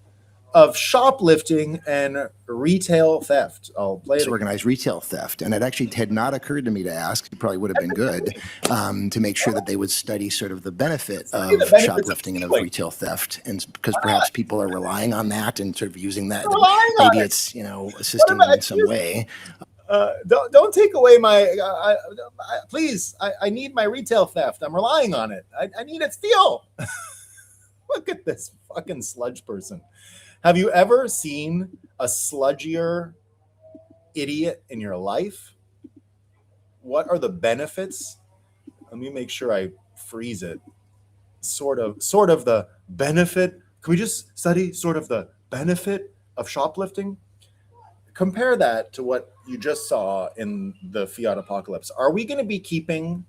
of shoplifting and retail theft. I'll play it. Organized retail theft. And it actually had not occurred to me to ask, it probably would have been good, to make sure that they would study sort of the benefit of shoplifting and of retail theft. And because perhaps people are relying on that and sort of using that. Maybe it's, you know, assisting them in some way. Don't take away my, please, I need my retail theft. I'm relying on it. I need it still. Look at this fucking sludge person. Have you ever seen a sludgier idiot in your life? What are the benefits? Let me make sure I freeze it. Sort of the benefit. Can we just study sort of the benefit of shoplifting? Compare that to what you just saw in the fiat apocalypse. Are we going to be keeping,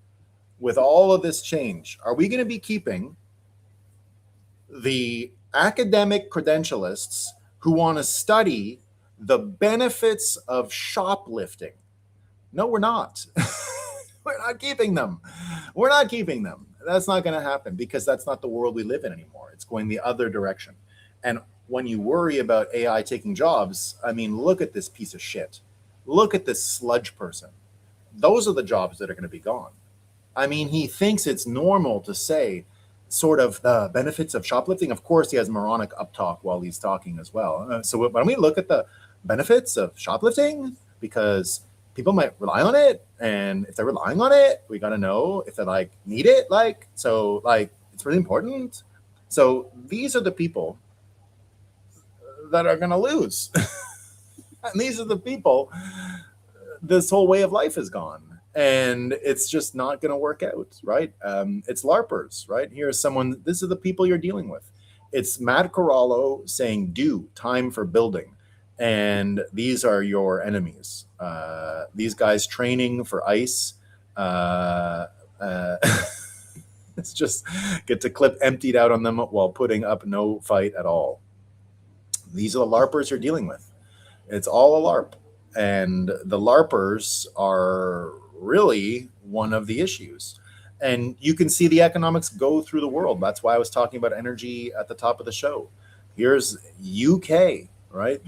with all of this change, are we going to be keeping the academic credentialists who want to study the benefits of shoplifting? No, we're not. We're not keeping them. We're not keeping them. That's not going to happen because that's not the world we live in anymore. It's going the other direction. And when you worry about AI taking jobs, I mean, look at this piece of shit. Look at this sludge person. Those are the jobs that are going to be gone. I mean, he thinks it's normal to say sort of the benefits of shoplifting. Of course, he has moronic uptalk while he's talking as well. So when we look at the benefits of shoplifting, because people might rely on it, and if they're relying on it, we got to know if they like need it. So it's really important. So these are the people that are going to lose. And these are the people this whole way of life is gone. And it's just not going to work out, right? It's LARPers, right? Here's someone, this is the people you're dealing with. It's Matt Corallo saying, time for building. And these are your enemies. These guys training for ICE. It's just get the clip emptied out on them while putting up no fight at all. These are the LARPers you're dealing with. It's all a LARP. And the LARPers are really one of the issues. And you can see the economics go through the world. That's why I was talking about energy at the top of the show. Here's UK, right?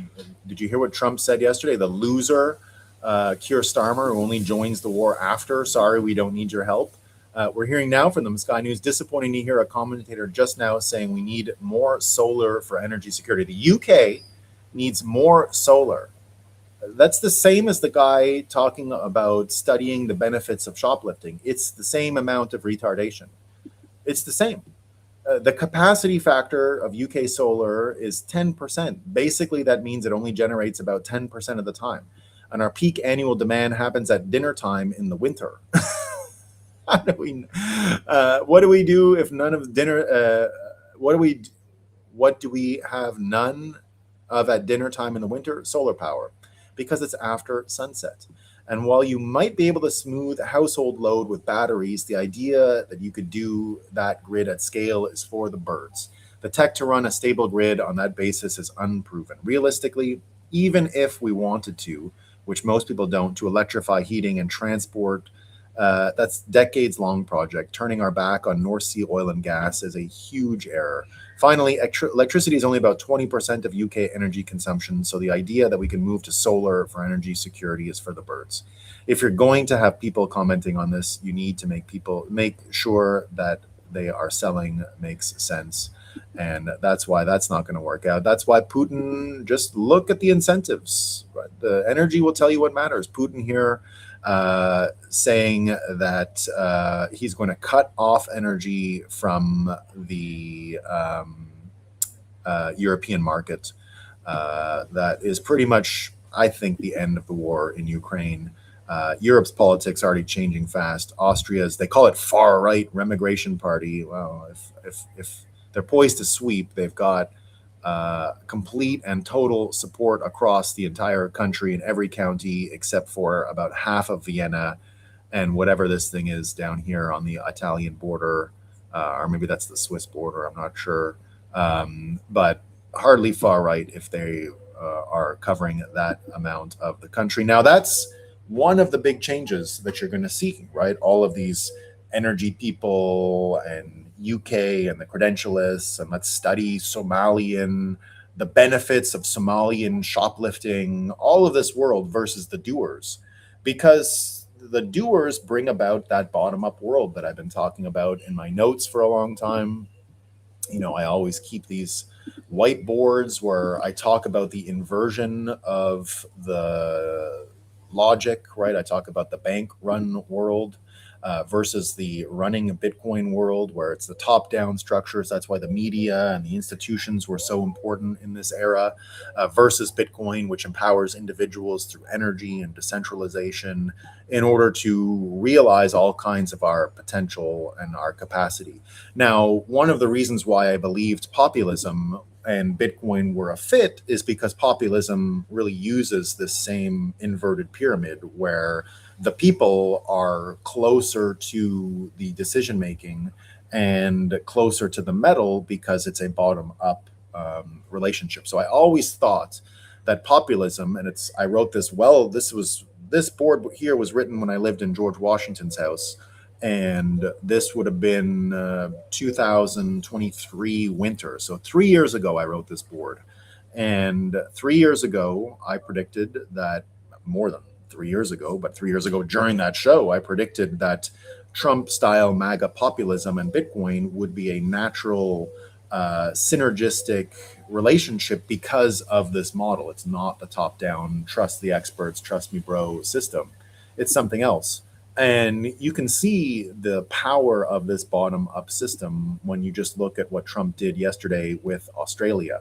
Did you hear what Trump said yesterday? The loser, Keir Starmer, who only joins the war after. Sorry, we don't need your help. We're hearing now from them, Sky News, disappointing to hear a commentator just now saying we need more solar for energy security. The UK needs more solar. That's the same as the guy talking about studying the benefits of shoplifting. It's the same amount of retardation. It's the same. The capacity factor of UK solar is 10%. Basically, that means it only generates about 10% of the time. And our peak annual demand happens at dinner time in the winter. How do we, what do we do if none of dinner, what do we have none of at dinner time in the winter? Solar power, because it's after sunset. And while you might be able to smooth a household load with batteries, the idea that you could do that grid at scale is for the birds. The tech to run a stable grid on that basis is unproven. Realistically, even if we wanted to, which most people don't, to electrify heating and transport, that's decades-long project. Turning our back on North Sea oil and gas is a huge error. Finally, electricity is only about 20% of UK energy consumption, so the idea that we can move to solar for energy security is for the birds. If you're going to have people commenting on this, you need to make sure that they are selling makes sense. And that's why that's not going to work out. That's why Putin, just look at the incentives. The energy will tell you what matters. Putin here saying that he's going to cut off energy from the European market. That is pretty much, I think, the end of the war in Ukraine. Europe's politics already changing fast. Austria's, they call it far-right remigration party. Well, if they're poised to sweep, they've got complete and total support across the entire country in every county except for about half of Vienna and whatever this thing is down here on the Italian border, or maybe that's the Swiss border, I'm not sure. But hardly far right if they are covering that amount of the country. Now, that's one of the big changes that you're going to see, right? All of these energy people and UK and the credentialists, and let's study Somalian, the benefits of Somalian shoplifting, all of this world versus the doers, because the doers bring about that bottom-up world that I've been talking about in my notes for a long time. You know, I always keep these whiteboards where I talk about the inversion of the logic, right? I talk about the bank run world versus the running Bitcoin world, where it's the top-down structures. That's why the media and the institutions were so important in this era, versus Bitcoin, which empowers individuals through energy and decentralization in order to realize all kinds of our potential and our capacity. Now, one of the reasons why I believed populism and Bitcoin were a fit is because populism really uses this same inverted pyramid where the people are closer to the decision making and closer to the metal because it's a bottom up relationship. So I always thought that populism, and I wrote this this board here was written when I lived in George Washington's house, and this would have been 2023 winter. So 3 years ago, I wrote this board. And 3 years ago, I predicted that, more than 3 years ago, but 3 years ago during that show, I predicted that Trump-style MAGA populism and Bitcoin would be a natural synergistic relationship because of this model. It's not the top-down, trust the experts, trust me, bro system. It's something else. And you can see the power of this bottom-up system when you just look at what Trump did yesterday with Australia.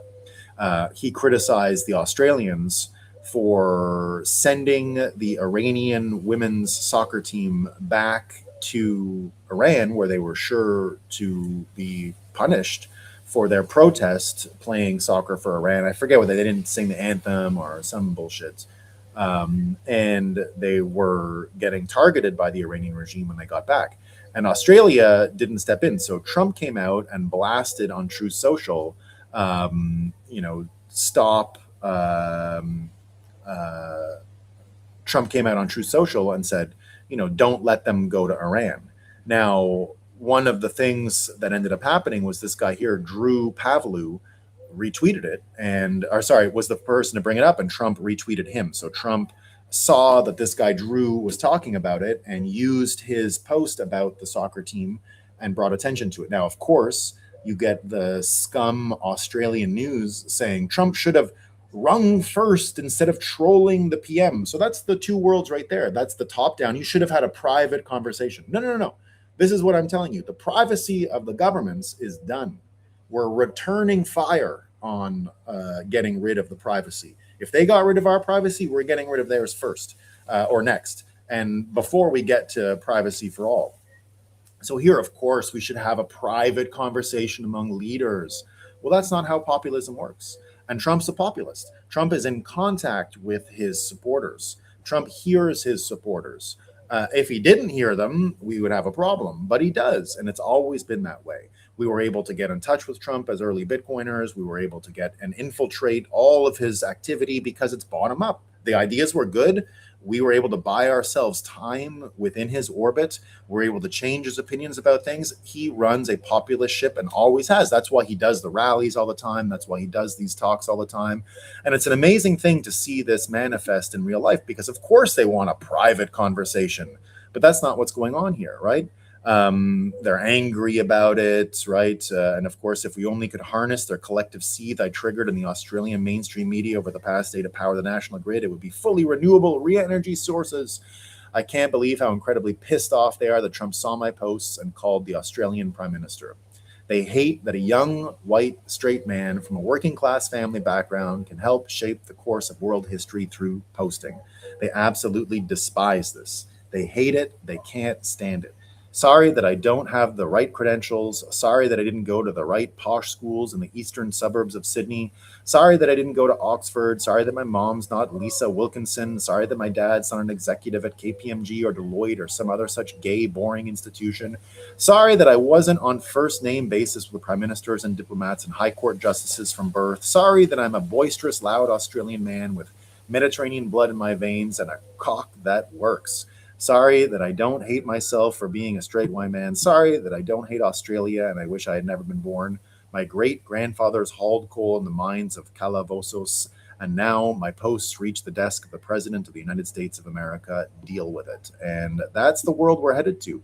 He criticized the Australians for sending the Iranian women's soccer team back to Iran, where they were sure to be punished for their protest playing soccer for Iran. I forget whether they didn't sing the anthem or some bullshit. And they were getting targeted by the Iranian regime when they got back. And Australia didn't step in. So Trump came out and blasted on Truth Social, Trump came out on Truth Social and said, don't let them go to Iran. Now, one of the things that ended up happening was this guy here, Drew Pavlou, retweeted it was the person to bring it up, and Trump retweeted him. So Trump saw that this guy Drew was talking about it and used his post about the soccer team and brought attention to it. Now, of course, you get the scum Australian news saying Trump should have rung first instead of trolling the PM. So that's the two worlds right there. That's the top down. You should have had a private conversation. No. This is what I'm telling you. The privacy of the governments is done. We're returning fire on getting rid of the privacy. If they got rid of our privacy, we're getting rid of theirs first or next, and before we get to privacy for all. So here, of course, we should have a private conversation among leaders. Well, that's not how populism works. And Trump's a populist. Trump is in contact with his supporters. Trump hears his supporters. If he didn't hear them, we would have a problem, but he does, and it's always been that way. We were able to get in touch with Trump as early Bitcoiners. We were able to get and infiltrate all of his activity because it's bottom up. The ideas were good. We were able to buy ourselves time within his orbit. We're able to change his opinions about things. He runs a populist ship and always has. That's why he does the rallies all the time. That's why he does these talks all the time. And it's an amazing thing to see this manifest in real life, because of course they want a private conversation, but that's not what's going on here, right? They're angry about it, right? And of course, if we only could harness their collective seed I triggered in the Australian mainstream media over the past day to power the national grid, it would be fully renewable re-energy sources. I can't believe how incredibly pissed off they are that Trump saw my posts and called the Australian Prime Minister. They hate that a young, white, straight man from a working class family background can help shape the course of world history through posting. They absolutely despise this. They hate it. They can't stand it. Sorry that I don't have the right credentials. Sorry that I didn't go to the right posh schools in the eastern suburbs of Sydney. Sorry that I didn't go to Oxford. Sorry that my mom's not Lisa Wilkinson. Sorry that my dad's not an executive at KPMG or Deloitte or some other such gay, boring institution. Sorry that I wasn't on first name basis with prime ministers and diplomats and high court justices from birth. Sorry that I'm a boisterous, loud Australian man with Mediterranean blood in my veins and a cock that works. Sorry that I don't hate myself for being a straight white man. Sorry that I don't hate Australia and I wish I had never been born. My great-grandfathers hauled coal in the mines of Calavosos, and now my posts reach the desk of the President of the United States of America. Deal with it. And that's the world we're headed to.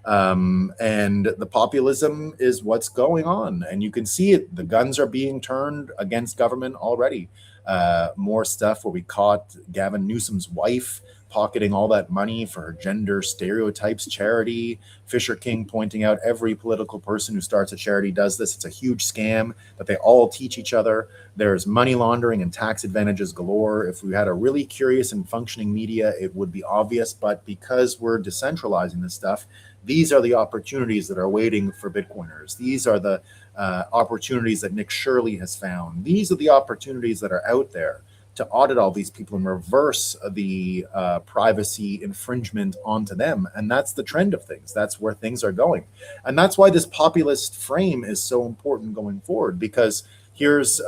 And the populism is what's going on. And you can see it. The guns are being turned against government already. More stuff where we caught Gavin Newsom's wife pocketing all that money for her gender stereotypes charity. Fisher King pointing out every political person who starts a charity does this. It's a huge scam that they all teach each other. There's money laundering and tax advantages galore. If we had a really curious and functioning media, it would be obvious. But because we're decentralizing this stuff, these are the opportunities that are waiting for Bitcoiners. These are the opportunities that Nick Shirley has found. These are the opportunities that are out there to audit all these people and reverse the privacy infringement onto them. And that's the trend of things. That's where things are going. And that's why this populist frame is so important going forward, because here's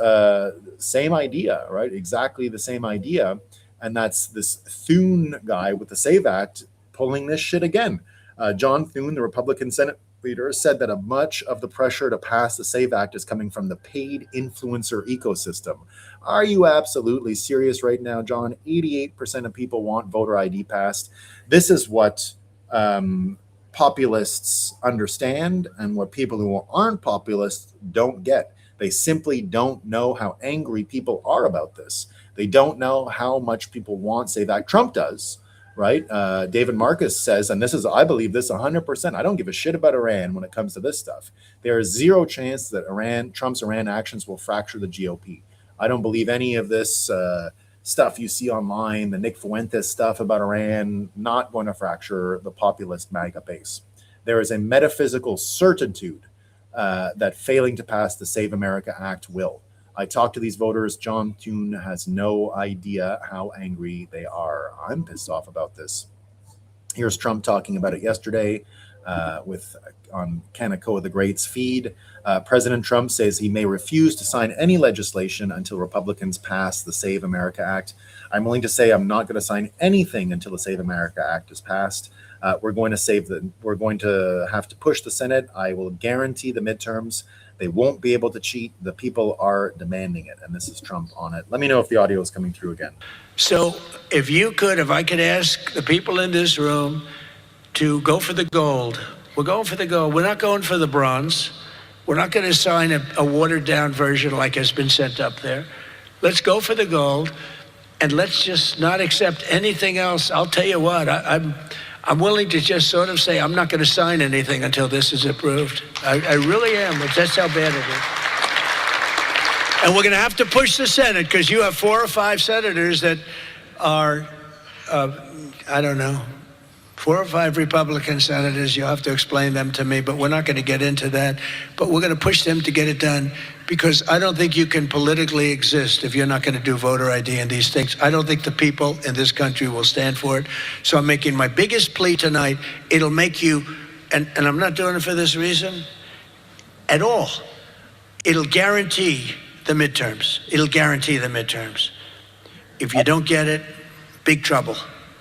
same idea, right? Exactly the same idea. And that's this Thune guy with the SAVE Act pulling this shit again. John Thune, the Republican Senate leader, said that much of the pressure to pass the SAVE Act is coming from the paid influencer ecosystem. Are you absolutely serious right now, John? 88% of people want voter ID passed. This is what populists understand and what people who aren't populists don't get. They simply don't know how angry people are about this. They don't know how much people want SAVE Act. Trump does. Right? David Marcus says, and this is, I believe this 100%. I don't give a shit about Iran when it comes to this stuff. There is zero chance that Trump's Iran actions will fracture the GOP. I don't believe any of this stuff you see online, the Nick Fuentes stuff about Iran, not going to fracture the populist MAGA base. There is a metaphysical certitude that failing to pass the Save America Act will. I talked to these voters. John Thune has no idea how angry they are. I'm pissed off about this. Here's Trump talking about it yesterday on Kaneko the Great's feed. President Trump says he may refuse to sign any legislation until Republicans pass the Save America Act. I'm willing to say I'm not going to sign anything until the Save America Act is passed. We're going to have to push the Senate. I will guarantee the midterms. They won't be able to cheat. The people are demanding it. And this is Trump on it. Let me know if the audio is coming through again. So if I could ask the people in this room to go for the gold. We're going for the gold. We're not going for the bronze. We're not going to sign a watered down version like has been sent up there. Let's go for the gold, and let's just not accept anything else. I'll tell you what, I'm willing to just sort of say I'm not going to sign anything until this is approved. I really am. That's how bad it is. And we're going to have to push the Senate because you have 4 or 5 senators that are, I don't know, 4 or 5 Republican senators. You'll have to explain them to me, but we're not going to get into that. But we're going to push them to get it done because I don't think you can politically exist if you're not going to do voter ID and these things. I don't think the people in this country will stand for it. So I'm making my biggest plea tonight. It'll make you, and I'm not doing it for this reason at all. It'll guarantee the midterms. It'll guarantee the midterms. If you don't get it, big trouble,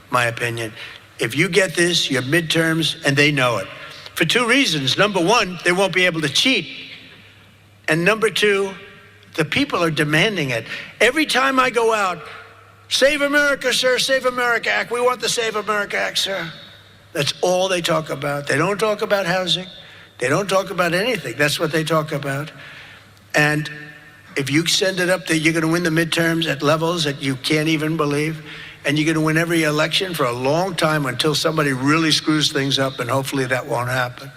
my opinion. If you get this, your midterms, and they know it. For 2 reasons. Number 1, they won't be able to cheat. And number 2, the people are demanding it. Every time I go out, Save America, sir, Save America Act. We want the Save America Act, sir. That's all they talk about. They don't talk about housing. They don't talk about anything. That's what they talk about. And if you send it up that you're going to win the midterms at levels that you can't even believe, and you're going to win every election for a long time until somebody really screws things up, and hopefully that won't happen.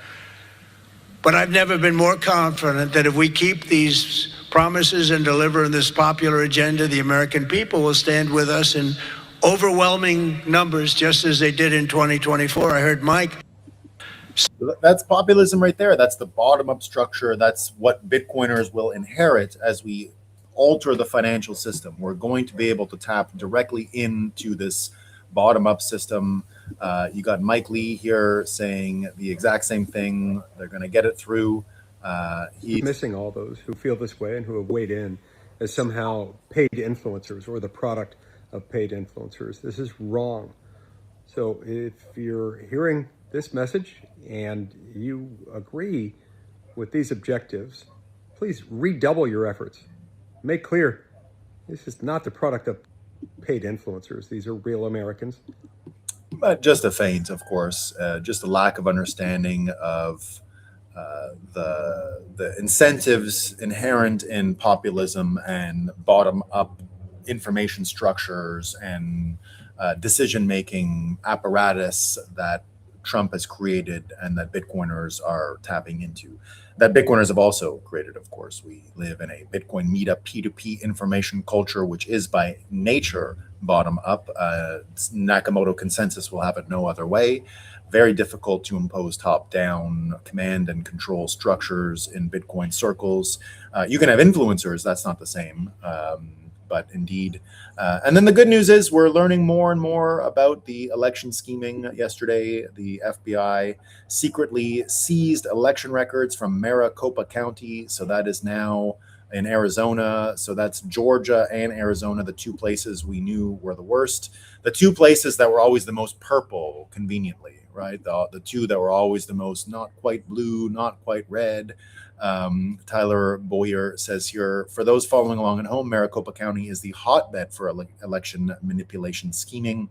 But I've never been more confident that if we keep these promises and deliver this popular agenda, the American people will stand with us in overwhelming numbers, just as they did in 2024. I heard Mike. That's populism right there. That's the bottom-up structure. That's what Bitcoiners will inherit as we alter the financial system. We're going to be able to tap directly into this bottom-up system. You got Mike Lee here saying the exact same thing. They're going to get it through. He's missing all those who feel this way and who have weighed in as somehow paid influencers or the product of paid influencers. This is wrong. So if you're hearing this message and you agree with these objectives, please redouble your efforts. Make clear this is not the product of paid influencers. These are real Americans. But just a feint, of course, just a lack of understanding of the incentives inherent in populism and bottom-up information structures and decision-making apparatus that Trump has created and that Bitcoiners are tapping into. That Bitcoiners have also created, of course. We live in a Bitcoin meetup P2P information culture, which is by nature bottom up. Nakamoto consensus will have it no other way. Very difficult to impose top-down command and control structures in Bitcoin circles. You can have influencers. That's not the same. But indeed. And then the good news is we're learning more and more about the election scheming. Yesterday, the FBI secretly seized election records from Maricopa County. So that is now in Arizona. So that's Georgia and Arizona, the 2 places we knew were the worst. The 2 places that were always the most purple, conveniently, right? The 2 that were always the most not quite blue, not quite red. Tyler Boyer says here, for those following along at home, Maricopa County is the hotbed for election manipulation scheming.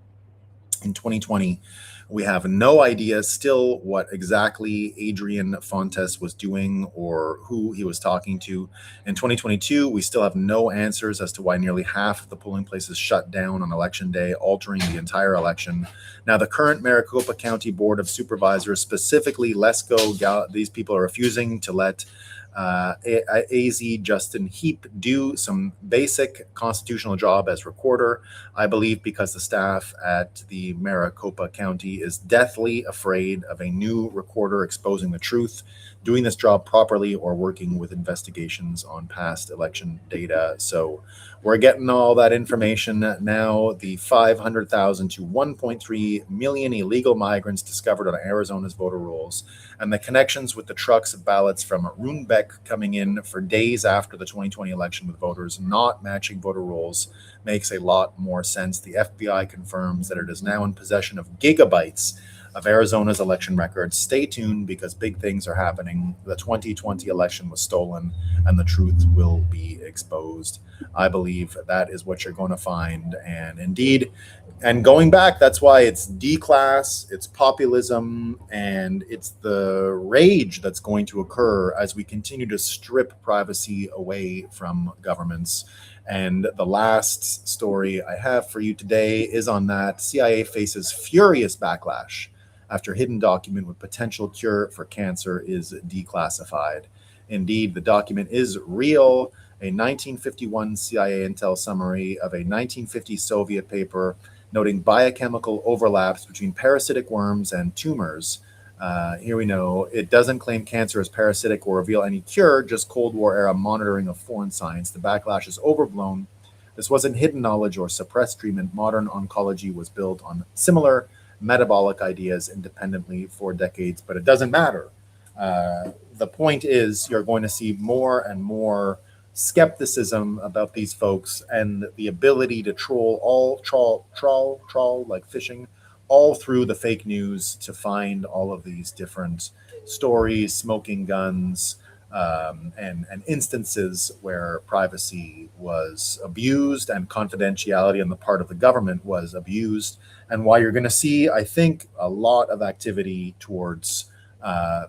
In 2020, we have no idea still what exactly Adrian Fontes was doing or who he was talking to. In 2022, we still have no answers as to why nearly half of the polling places shut down on election day, altering the entire election. Now, the current Maricopa County Board of Supervisors, specifically Lesko, these people are refusing to let AZ Justin Heap do some basic constitutional job as recorder. I believe because the staff at the Maricopa County is deathly afraid of a new recorder exposing the truth, doing this job properly, or working with investigations on past election data. So we're getting all that information now. The 500,000 to 1.3 million illegal migrants discovered on Arizona's voter rolls, and the connections with the trucks of ballots from Runebeck coming in for days after the 2020 election with voters not matching voter rolls makes a lot more sense. The FBI confirms that it is now in possession of gigabytes of Arizona's election records. Stay tuned because big things are happening. The 2020 election was stolen and the truth will be exposed. I believe that is what you're going to find. And indeed, And going back, that's why it's D-class, it's populism, and it's the rage that's going to occur as we continue to strip privacy away from governments. And the last story I have for you today is on that. CIA faces furious backlash after hidden document with potential cure for cancer is declassified. Indeed, the document is real. A 1951 CIA intel summary of a 1950 Soviet paper noting biochemical overlaps between parasitic worms and tumors. Here we know it doesn't claim cancer as parasitic or reveal any cure, just Cold War era monitoring of foreign science. The backlash is overblown. This wasn't hidden knowledge or suppressed treatment. Modern oncology was built on similar metabolic ideas independently for decades, but it doesn't matter. The point is you're going to see more and more skepticism about these folks and the ability to trawl like fishing all through the fake news to find all of these different stories, smoking guns, and instances where privacy was abused and confidentiality on the part of the government was abused, and why you're going to see, I think, a lot of activity towards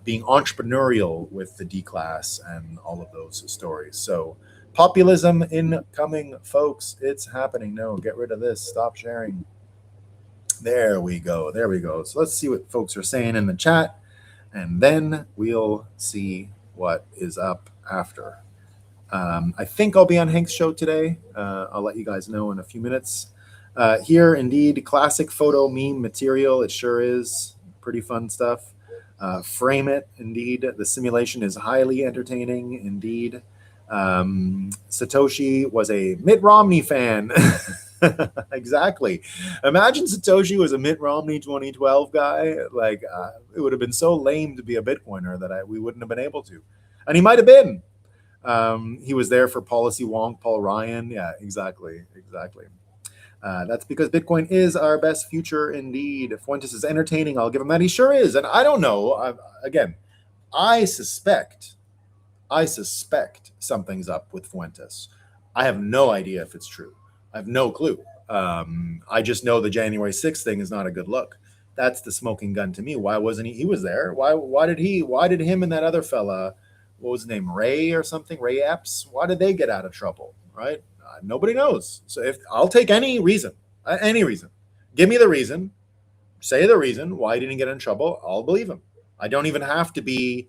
being entrepreneurial with the D-class and all of those stories. So populism incoming, folks. It's happening. No, get rid of this. Stop sharing. There we go. There we go. So let's see what folks are saying in the chat, and then we'll see what is up after. I think I'll be on Hank's show today. I'll let you guys know in a few minutes. Here, indeed, classic photo meme material. It sure is. Pretty fun stuff. Frame it, indeed. The simulation is highly entertaining, indeed. Satoshi was a Mitt Romney fan. Exactly. Imagine Satoshi was a Mitt Romney 2012 guy. Like, it would have been so lame to be a Bitcoiner that we wouldn't have been able to. And he might have been. He was there for policy wonk, Paul Ryan. Yeah, exactly. That's because Bitcoin is our best future indeed. If Fuentes is entertaining, I'll give him that. He sure is. And I don't know. I suspect something's up with Fuentes. I have no idea if it's true. I have no clue. I just know the January 6th thing is not a good look. That's the smoking gun to me. Why wasn't he? He was there. Why did him and that other fella, what was his name, Ray or something, Ray Epps, why did they get out of trouble, right? Nobody knows. So if I'll take any reason, give me the reason, say the reason why he didn't get in trouble, I'll believe him. I don't even have to be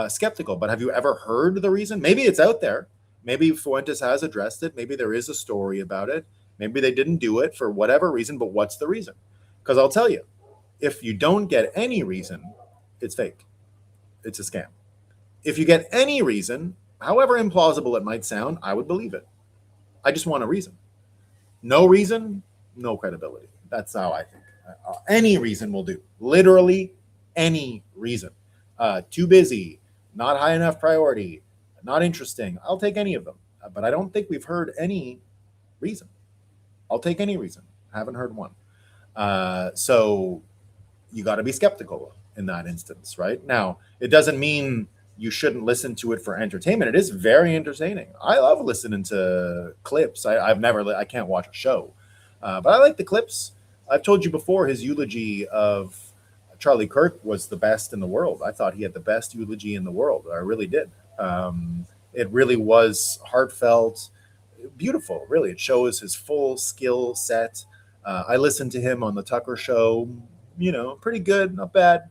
skeptical, but have you ever heard the reason? Maybe it's out there. Maybe Fuentes has addressed it. Maybe there is a story about it. Maybe they didn't do it for whatever reason, but what's the reason? Because I'll tell you, if you don't get any reason, it's fake. It's a scam. If you get any reason, however implausible it might sound, I would believe it. I just want a reason. No reason, no credibility. That's how I think. Any reason will do. Literally any reason. Too busy, not high enough priority, not interesting. I'll take any of them. But I don't think we've heard any reason. I'll take any reason. Haven't heard one. So you got to be skeptical in that instance, right? Now, it doesn't mean you shouldn't listen to it for entertainment. It is very entertaining. I love listening to clips. I can't watch a show, but I like the clips. I've told you before, his eulogy of Charlie Kirk was the best in the world. I thought he had the best eulogy in the world. I really did. It really was heartfelt, beautiful, really. It shows his full skill set. I listened to him on the Tucker Show, pretty good, not bad,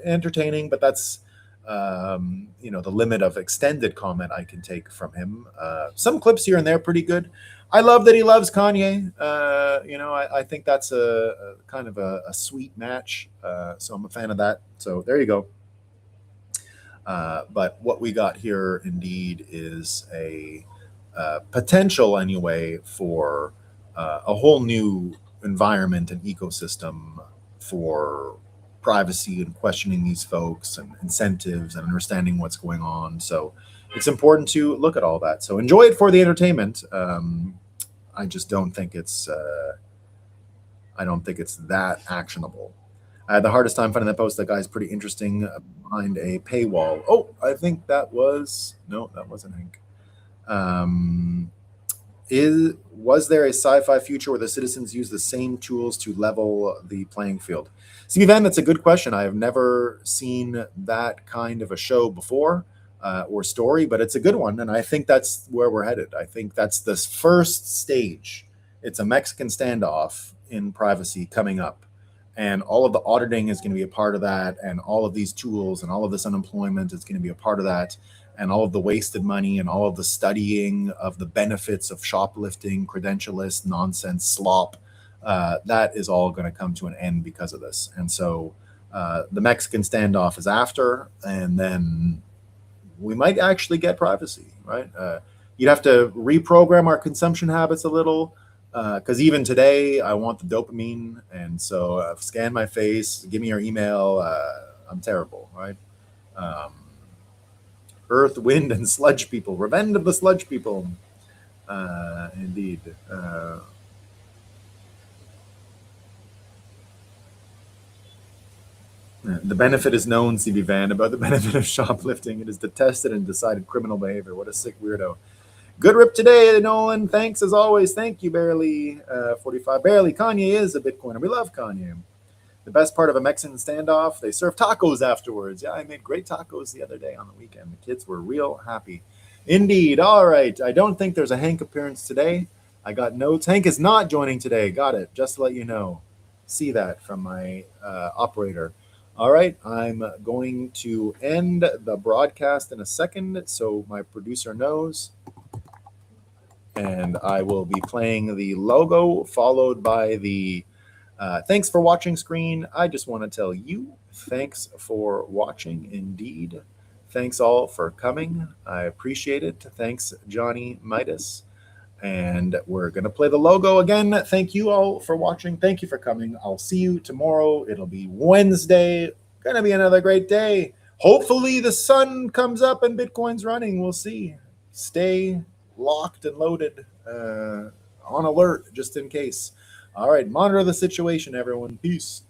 entertaining, but that's, the limit of extended comment I can take from him. Some clips here and there pretty good. I love that he loves Kanye. I think that's a kind of a sweet match. So I'm a fan of that. So there you go. But what we got here indeed is a potential anyway for a whole new environment and ecosystem for privacy and questioning these folks and incentives and understanding what's going on. So it's important to look at all that. So enjoy it for the entertainment. I just don't think it's that actionable. I had the hardest time finding that post. That guy's pretty interesting behind a paywall. Oh, I think that wasn't Hank. Was there a sci-fi future where the citizens use the same tools to level the playing field? See, Van, that's a good question. I have never seen that kind of a show before or story, but it's a good one, and I think that's where we're headed. I think that's the first stage. It's a Mexican standoff in privacy coming up, and all of the auditing is going to be a part of that, and all of these tools and all of this unemployment is going to be a part of that, and all of the wasted money and all of the studying of the benefits of shoplifting, credentialist nonsense, slop. That is all going to come to an end because of this. And so the Mexican standoff is after, and then we might actually get privacy, right? You'd have to reprogram our consumption habits a little, because even today I want the dopamine, and so scan my face, give me your email. I'm terrible, right? Earth, wind, and sludge people. Revenge of the sludge people. Indeed. The benefit is known, CB Van, about the benefit of shoplifting. It is detested and decided criminal behavior. What a sick weirdo. Good rip today, Nolan. Thanks as always. Thank you, Barely. 45. Barely, Kanye is a Bitcoiner. We love Kanye. The best part of a Mexican standoff, they serve tacos afterwards. Yeah, I made great tacos the other day on the weekend. The kids were real happy. Indeed. All right. I don't think there's a Hank appearance today. I got notes. Hank is not joining today. Got it. Just to let you know. See that from my operator. All right. I'm going to end the broadcast in a second so my producer knows. And I will be playing the logo followed by the thanks for watching screen. I just want to tell you, thanks for watching indeed. Thanks all for coming. I appreciate it. Thanks, Johnny Midas. And we're going to play the logo again. Thank you all for watching. Thank you for coming. I'll see you tomorrow. It'll be Wednesday. Going to be another great day. Hopefully the sun comes up and Bitcoin's running. We'll see. Stay locked and loaded, on alert, just in case. All right, monitor the situation, everyone. Peace.